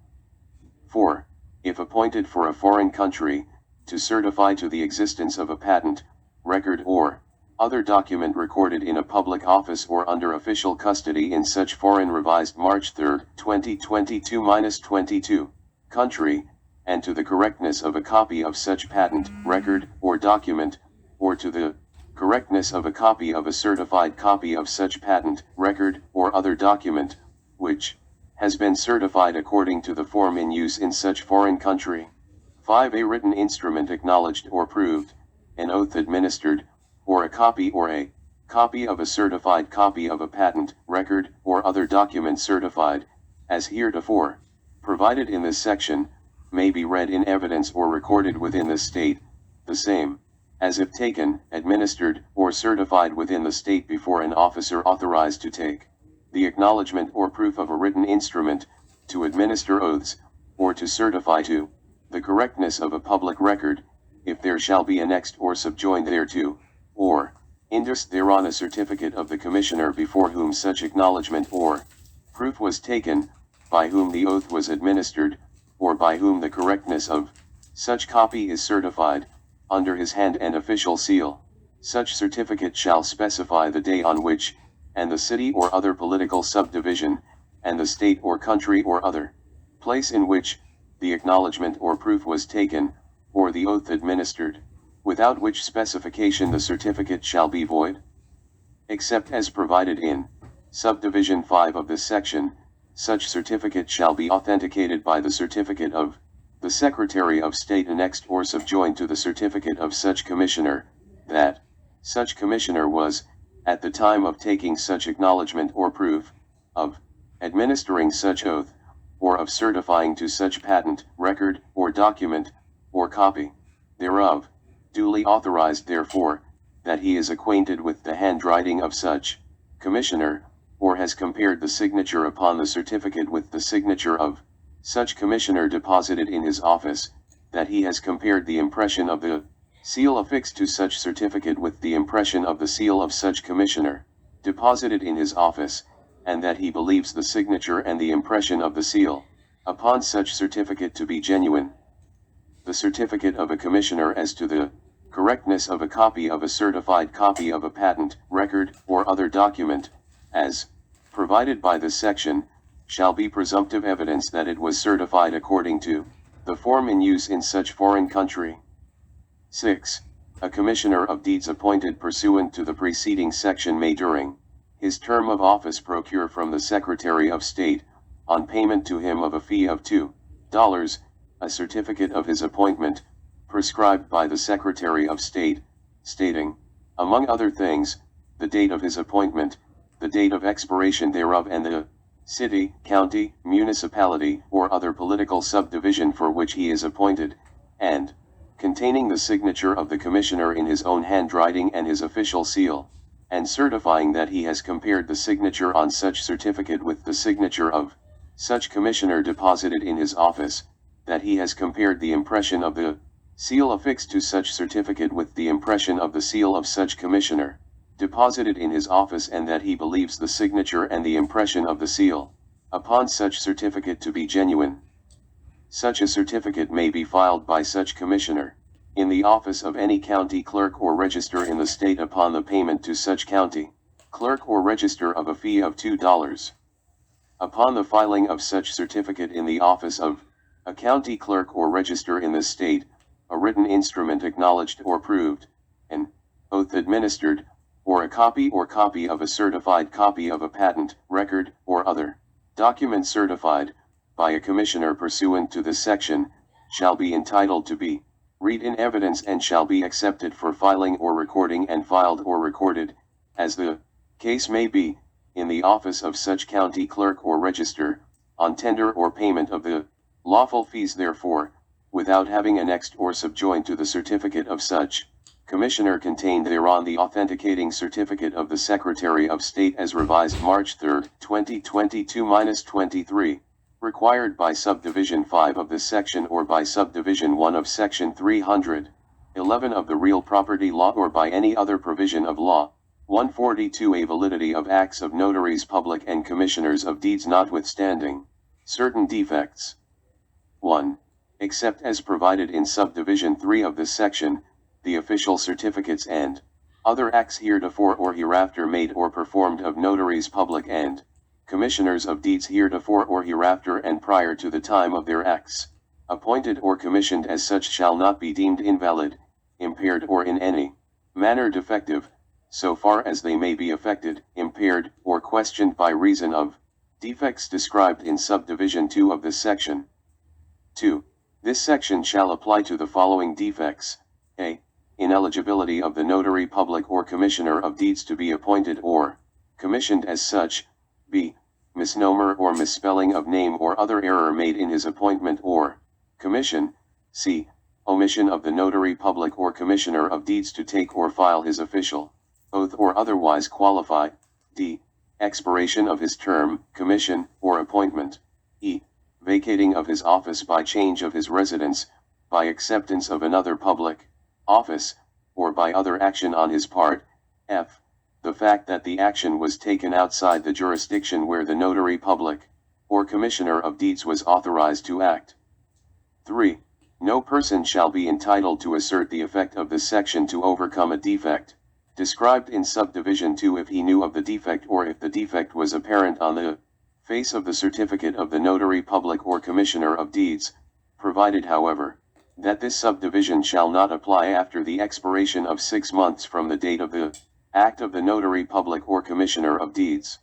4. If appointed for a foreign country, to certify to the existence of a patent, record or other document recorded in a public office or under official custody in such foreign revised March 3, 2022-22, country, and to the correctness of a copy of such patent, record, or document, or to the correctness of a copy of a certified copy of such patent, record, or other document, which has been certified according to the form in use in such foreign country. 5. A written instrument acknowledged or proved, an oath administered, or a copy of a certified copy of a patent, record, or other document certified, as heretofore provided in this section, may be read in evidence or recorded within the state, the same, as if taken, administered, or certified within the state before an officer authorized to take the acknowledgement or proof of a written instrument, to administer oaths, or to certify to the correctness of a public record, if there shall be annexed or subjoined thereto, or Indus thereon a certificate of the Commissioner before whom such acknowledgement or proof was taken, by whom the oath was administered, or by whom the correctness of such copy is certified, under his hand and official seal. Such certificate shall specify the day on which, and the city or other political subdivision, and the state or country or other place in which, the acknowledgement or proof was taken, or the oath administered, without which specification the certificate shall be void. Except as provided in subdivision 5 of this section, such certificate shall be authenticated by the certificate of the Secretary of State annexed or subjoined to the certificate of such Commissioner, that such Commissioner was, at the time of taking such acknowledgement or proof, of administering such oath, or of certifying to such patent, record, or document, or copy thereof, duly authorized therefore, that he is acquainted with the handwriting of such Commissioner, or has compared the signature upon the certificate with the signature of such Commissioner deposited in his office, that he has compared the impression of the seal affixed to such certificate with the impression of the seal of such Commissioner deposited in his office, and that he believes the signature and the impression of the seal upon such certificate to be genuine. The certificate of a Commissioner as to the correctness of a copy of a certified copy of a patent, record, or other document, as provided by this section, shall be presumptive evidence that it was certified according to the form in use in such foreign country. 6. A Commissioner of Deeds appointed pursuant to the preceding section may during his term of office procure from the Secretary of State, on payment to him of a fee of $2, a certificate of his appointment, prescribed by the Secretary of State, stating, among other things, the date of his appointment, the date of expiration thereof, and the city, county, municipality, or other political subdivision for which he is appointed, and containing the signature of the Commissioner in his own handwriting and his official seal, and certifying that he has compared the signature on such certificate with the signature of such Commissioner deposited in his office, that he has compared the impression of the seal affixed to such certificate with the impression of the seal of such Commissioner deposited in his office, and that he believes the signature and the impression of the seal upon such certificate to be genuine. Such a certificate may be filed by such Commissioner in the office of any county clerk or register in the state upon the payment to such county clerk or register of a fee of $2. Upon the filing of such certificate in the office of a county clerk or register in the state, a written instrument acknowledged or proved, an oath administered, or a copy of a certified copy of a patent, record, or other document certified by a Commissioner pursuant to this section, shall be entitled to be read in evidence and shall be accepted for filing or recording and filed or recorded, as the case may be, in the office of such county clerk or register, on tender or payment of the lawful fees therefore, without having annexed or subjoined to the certificate of such Commissioner contained thereon the authenticating certificate of the Secretary of State as revised March 3, 2022-23, required by Subdivision 5 of this section or by Subdivision 1 of Section 311 of the Real Property Law or by any other provision of law. 142. A validity of acts of notaries public and commissioners of deeds notwithstanding certain defects. 1. Except as provided in Subdivision 3 of this section, the official certificates and other acts heretofore or hereafter made or performed of notaries public and commissioners of deeds heretofore or hereafter and prior to the time of their acts, appointed or commissioned as such, shall not be deemed invalid, impaired, or in any manner defective, so far as they may be affected, impaired, or questioned by reason of defects described in Subdivision 2 of this section. 2. This section shall apply to the following defects: a. Ineligibility of the notary public or commissioner of deeds to be appointed or commissioned as such. b. Misnomer or misspelling of name or other error made in his appointment or commission. c. Omission of the notary public or commissioner of deeds to take or file his official oath or otherwise qualify. d. Expiration of his term, commission, or appointment. e. Vacating of his office by change of his residence, by acceptance of another public office, or by other action on his part. F. The fact that the action was taken outside the jurisdiction where the notary public, or commissioner of deeds was authorized to act. 3. No person shall be entitled to assert the effect of this section to overcome a defect described in subdivision 2 if he knew of the defect or if the defect was apparent on the face of the certificate of the notary public or commissioner of deeds, provided however, that this subdivision shall not apply after the expiration of 6 months from the date of the act of the notary public or commissioner of deeds.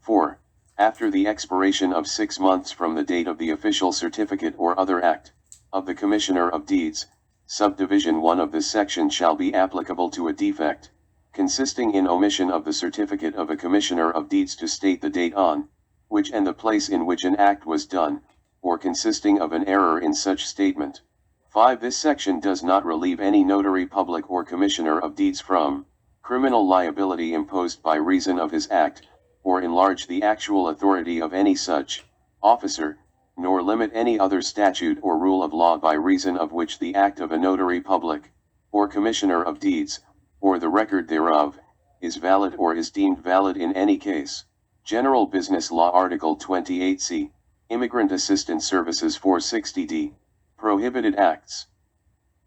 4. After the expiration of 6 months from the date of the official certificate or other act of the commissioner of deeds, subdivision 1 of this section shall be applicable to a defect consisting in omission of the certificate of a commissioner of deeds to state the date on which and the place in which an act was done, or consisting of an error in such statement. 5. This section does not relieve any notary public or commissioner of deeds from criminal liability imposed by reason of his act, or enlarge the actual authority of any such officer, nor limit any other statute or rule of law by reason of which the act of a notary public, or commissioner of deeds, or the record thereof, is valid or is deemed valid in any case. General Business Law Article 28C, Immigrant Assistance Services 460D, Prohibited Acts.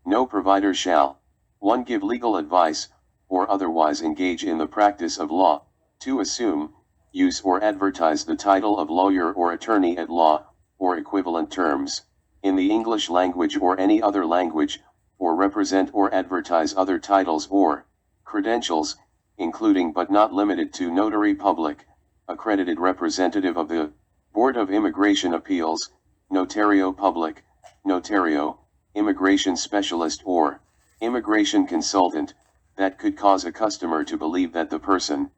No provider shall, 1. Give legal advice, or otherwise engage in the practice of law, 2. Assume, use or advertise the title of lawyer or attorney at law, or equivalent terms, in the English language or any other language, or represent or advertise other titles or credentials, including but not limited to notary public, accredited representative of the Board of Immigration Appeals, notario public, notario, immigration specialist or immigration consultant, that could cause a customer to believe that the person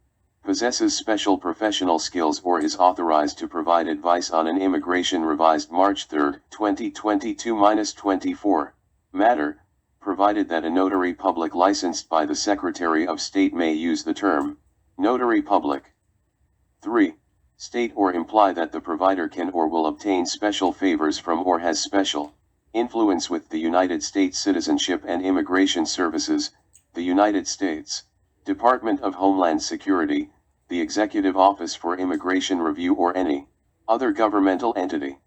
possesses special professional skills or is authorized to provide advice on an immigration revised March 3, 2022-24 matter, provided that a notary public licensed by the Secretary of State may use the term notary public. 3. State or imply that the provider can or will obtain special favors from or has special influence with the United States Citizenship and Immigration Services, the United States Department of Homeland Security, the Executive Office for Immigration Review or any other governmental entity.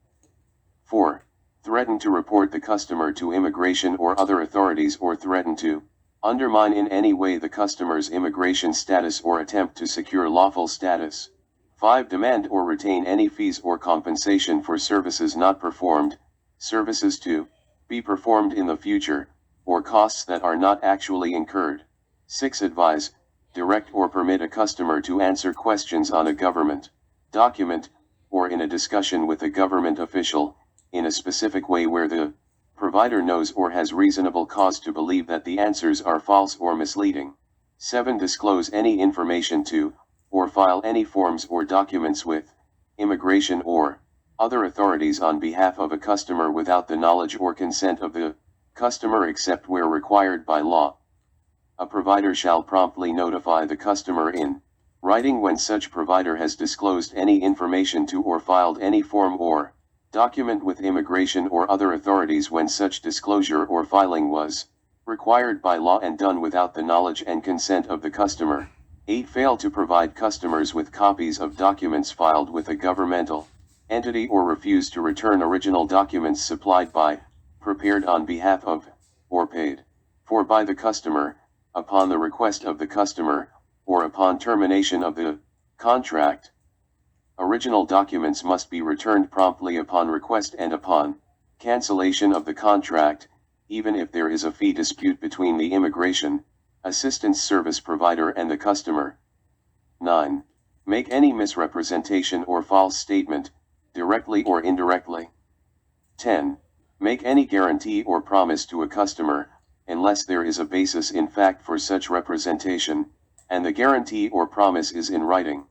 4. Threaten to report the customer to immigration or other authorities or threaten to undermine in any way the customer's immigration status or attempt to secure lawful status. 5. Demand or retain any fees or compensation for services not performed, services to be performed in the future, or costs that are not actually incurred. 6. Advise, direct or permit a customer to answer questions on a government document, or in a discussion with a government official, in a specific way where the provider knows or has reasonable cause to believe that the answers are false or misleading. 7. Disclose any information to, or file any forms or documents with, immigration or other authorities on behalf of a customer without the knowledge or consent of the customer except where required by law. A provider shall promptly notify the customer in writing when such provider has disclosed any information to or filed any form or document with immigration or other authorities when such disclosure or filing was required by law and done without the knowledge and consent of the customer. 8. Fail to provide customers with copies of documents filed with a governmental entity or refuse to return original documents supplied by, prepared on behalf of, or paid for by the customer, upon the request of the customer, or upon termination of the contract. Original documents must be returned promptly upon request and upon cancellation of the contract, even if there is a fee dispute between the immigration assistance service provider and the customer. 9. Make any misrepresentation or false statement, directly or indirectly. 10. Make any guarantee or promise to a customer, unless there is a basis in fact for such representation, and the guarantee or promise is in writing.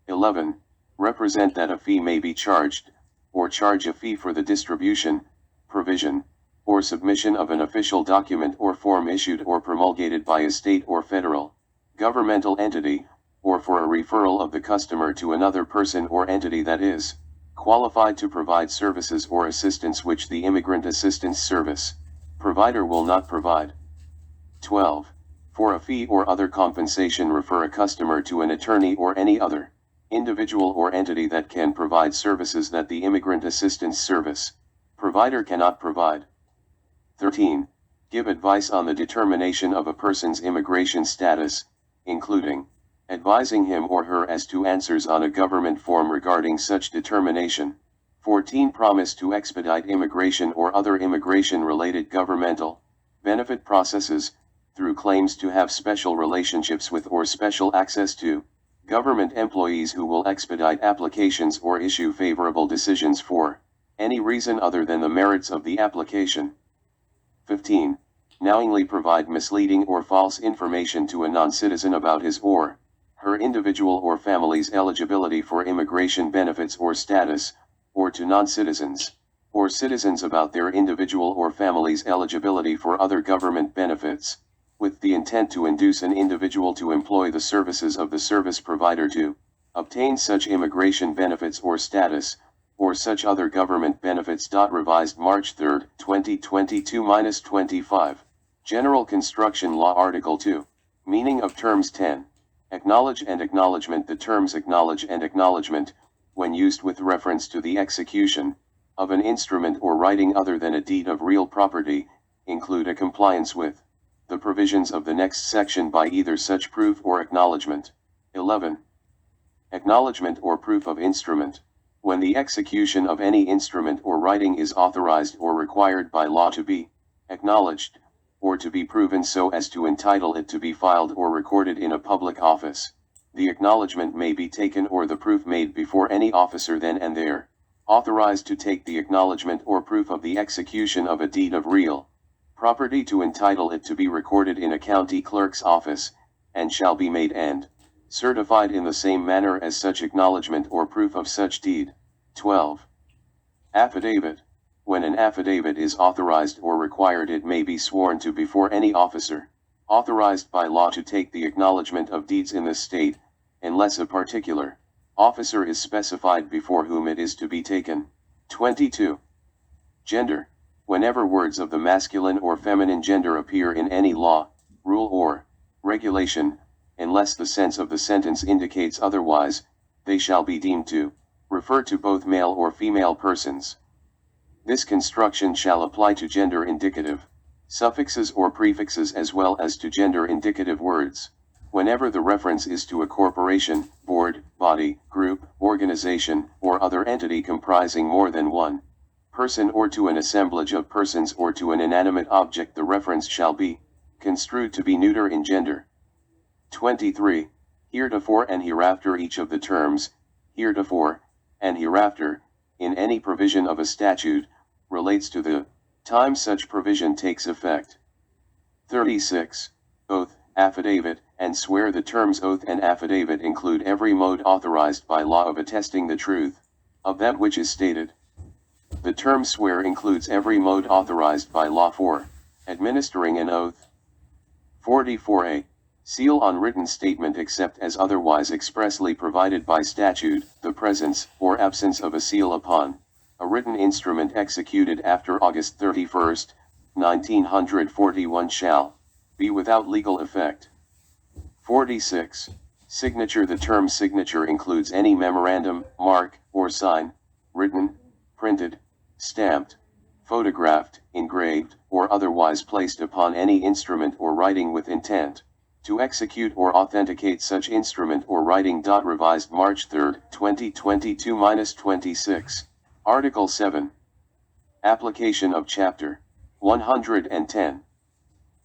11. Represent that a fee may be charged, or charge a fee for the distribution, provision, or submission of an official document or form issued or promulgated by a state or federal governmental entity, or for a referral of the customer to another person or entity that is qualified to provide services or assistance which the Immigrant Assistance Service provider will not provide. 12. For a fee or other compensation, refer a customer to an attorney or any other individual or entity that can provide services that the immigrant assistance service provider cannot provide. 13. Give advice on the determination of a person's immigration status, including advising him or her as to answers on a government form regarding such determination. 14. Promise to expedite immigration or other immigration-related governmental benefit processes, through claims to have special relationships with or special access to government employees who will expedite applications or issue favorable decisions for any reason other than the merits of the application. 15. Knowingly provide misleading or false information to a non-citizen about his or her individual or family's eligibility for immigration benefits or status, or to non-citizens or citizens about their individual or family's eligibility for other government benefits, with the intent to induce an individual to employ the services of the service provider to obtain such immigration benefits or status, or such other government benefits. Revised March 3, 2022-25. General Construction Law Article 2. Meaning of Terms 10. Acknowledge and acknowledgement. The terms acknowledge and acknowledgement, when used with reference to the execution of an instrument or writing other than a deed of real property, include a compliance with the provisions of the next section by either such proof or acknowledgement. 11. Acknowledgement or proof of instrument. When the execution of any instrument or writing is authorized or required by law to be acknowledged, or to be proven so as to entitle it to be filed or recorded in a public office, the acknowledgement may be taken or the proof made before any officer then and there authorized to take the acknowledgement or proof of the execution of a deed of real property to entitle it to be recorded in a county clerk's office, and shall be made and certified in the same manner as such acknowledgement or proof of such deed. 12. Affidavit. When an affidavit is authorized or required, it may be sworn to before any officer authorized by law to take the acknowledgement of deeds in the state, unless a particular officer is specified before whom it is to be taken. 22. Gender. Whenever words of the masculine or feminine gender appear in any law, rule or regulation, unless the sense of the sentence indicates otherwise, they shall be deemed to refer to both male or female persons. This construction shall apply to gender indicative suffixes or prefixes as well as to gender indicative words. Whenever the reference is to a corporation, board, body, group, organization, or other entity comprising more than one person, or to an assemblage of persons, or to an inanimate object, the reference shall be construed to be neuter in gender. 23. Heretofore and hereafter. Each of the terms, heretofore and hereafter, in any provision of a statute, relates to the time such provision takes effect. 36. Oath, affidavit, and swear. The terms oath and affidavit include every mode authorized by law of attesting the truth of that which is stated. The term swear includes every mode authorized by law for administering an oath. 44a. Seal on written statement except as otherwise expressly provided by statute. The presence or absence of a seal upon a written instrument executed after August 31, 1941 shall be without legal effect. 46. Signature. The term signature includes any memorandum, mark, or sign, written, printed, stamped, photographed, engraved, or otherwise placed upon any instrument or writing with intent to execute or authenticate such instrument or writing. Revised March 3, 2022-26. Article 7. Application of Chapter 110.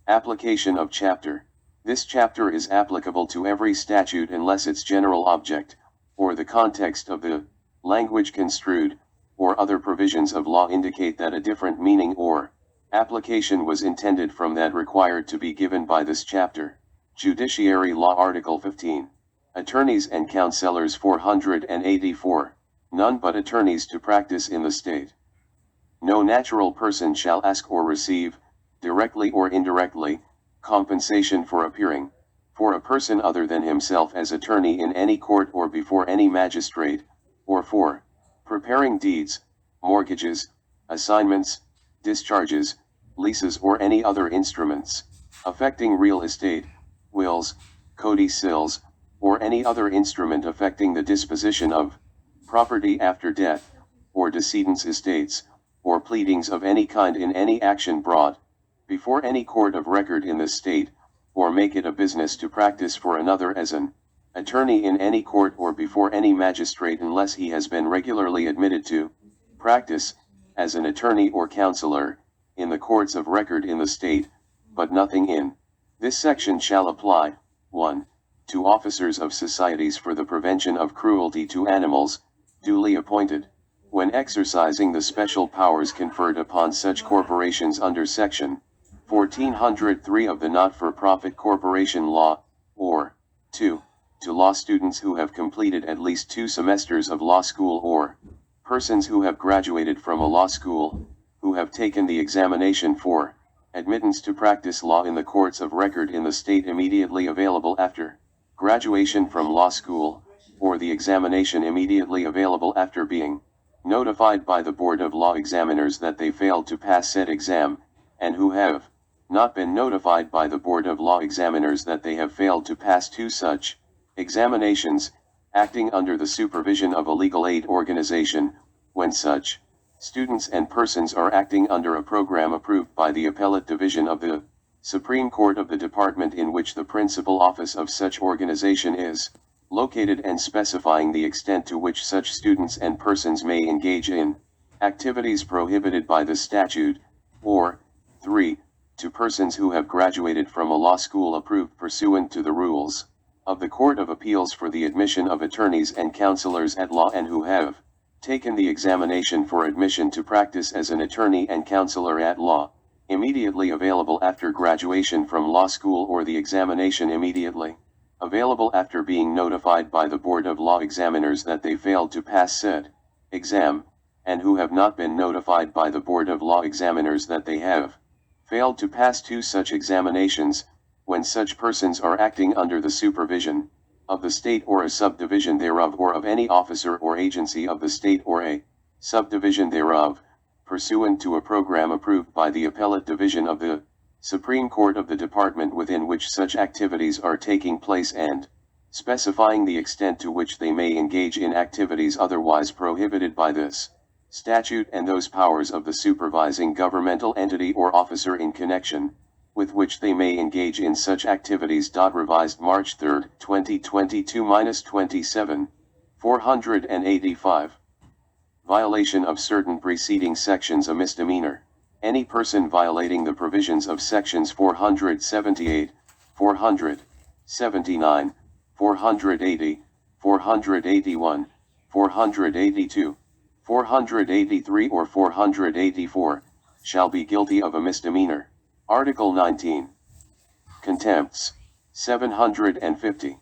Application of Chapter. This chapter is applicable to every statute unless its general object, or the context of the language construed, or other provisions of law indicate that a different meaning or application was intended from that required to be given by this chapter. Judiciary Law Article 15. Attorneys and Counsellors. 484. None but attorneys to practice in the state. No natural person shall ask or receive, directly or indirectly, compensation for appearing for a person other than himself as attorney in any court or before any magistrate, or for preparing deeds, mortgages, assignments, discharges, leases, or any other instruments affecting real estate, wills, codicils, or any other instrument affecting the disposition of property after death, or decedent's estates, or pleadings of any kind in any action brought before any court of record in the state, or make it a business to practice for another as an attorney in any court or before any magistrate unless he has been regularly admitted to practice as an attorney or counselor in the courts of record in the state, but nothing in this section shall apply. 1. To officers of societies for the prevention of cruelty to animals, duly appointed, when exercising the special powers conferred upon such corporations under Section 1403 of the Not-for-Profit Corporation Law, or 2. To law students who have completed at least 2 semesters of law school or persons who have graduated from a law school, who have taken the examination for admittance to practice law in the courts of record in the state immediately available after graduation from law school, or the examination immediately available after being notified by the Board of Law Examiners that they failed to pass said exam, and who have not been notified by the Board of Law Examiners that they have failed to pass 2 such examinations, acting under the supervision of a legal aid organization, when such students and persons are acting under a program approved by the Appellate Division of the Supreme Court of the department in which the principal office of such organization is located, and specifying the extent to which such students and persons may engage in activities prohibited by the statute, or 3. To persons who have graduated from a law school approved pursuant to the rules of the Court of Appeals for the admission of attorneys and counselors at law, and who have taken the examination for admission to practice as an attorney and counselor at law, immediately available after graduation from law school, or the examination immediately available after being notified by the Board of Law Examiners that they failed to pass said exam, and who have not been notified by the Board of Law Examiners that they have failed to pass 2 such examinations, when such persons are acting under the supervision of the state or a subdivision thereof, or of any officer or agency of the state or a subdivision thereof, pursuant to a program approved by the Appellate Division of the Supreme Court of the department within which such activities are taking place, and specifying the extent to which they may engage in activities otherwise prohibited by this statute, and those powers of the supervising governmental entity or officer in connection with which they may engage in such activities. Revised March 3, 2022-27, 485. Violation of certain preceding sections a misdemeanor. Any person violating the provisions of sections 478, 479, 480, 481, 482, 483 or 484, shall be guilty of a misdemeanor. Article 19. Contempts. 750.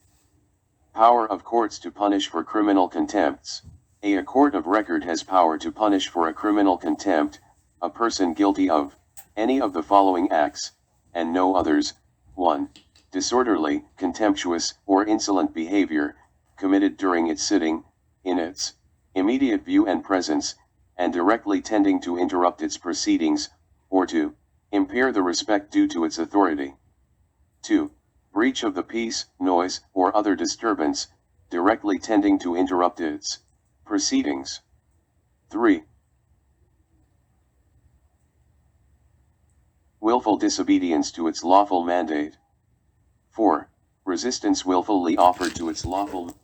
Power of courts to punish for criminal contempts. A court of record has power to punish for a criminal contempt a person guilty of any of the following acts, and no others. 1. Disorderly, contemptuous, or insolent behavior, committed during its sitting, in its immediate view and presence, and directly tending to interrupt its proceedings, or to impair the respect due to its authority. 2. Breach of the peace, noise, or other disturbance, directly tending to interrupt its proceedings. 3. Willful disobedience to its lawful mandate. 4. Resistance willfully offered to its lawful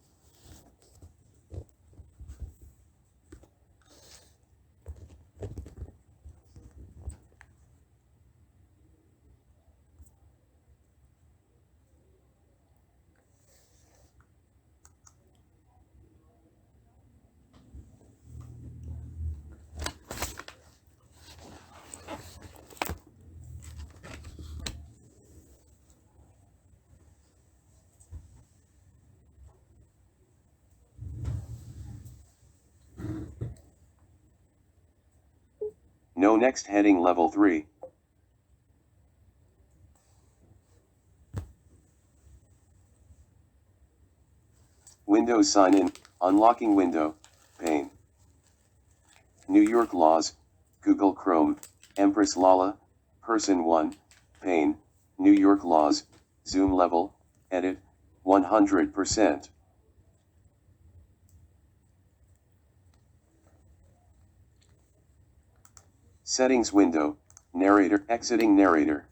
No. Next heading level 3. Windows sign in, unlocking window, pane. New York laws, Google Chrome, Empress Lala, person 1, pane, New York laws, zoom level, edit, 100%. Settings window, narrator, exiting narrator.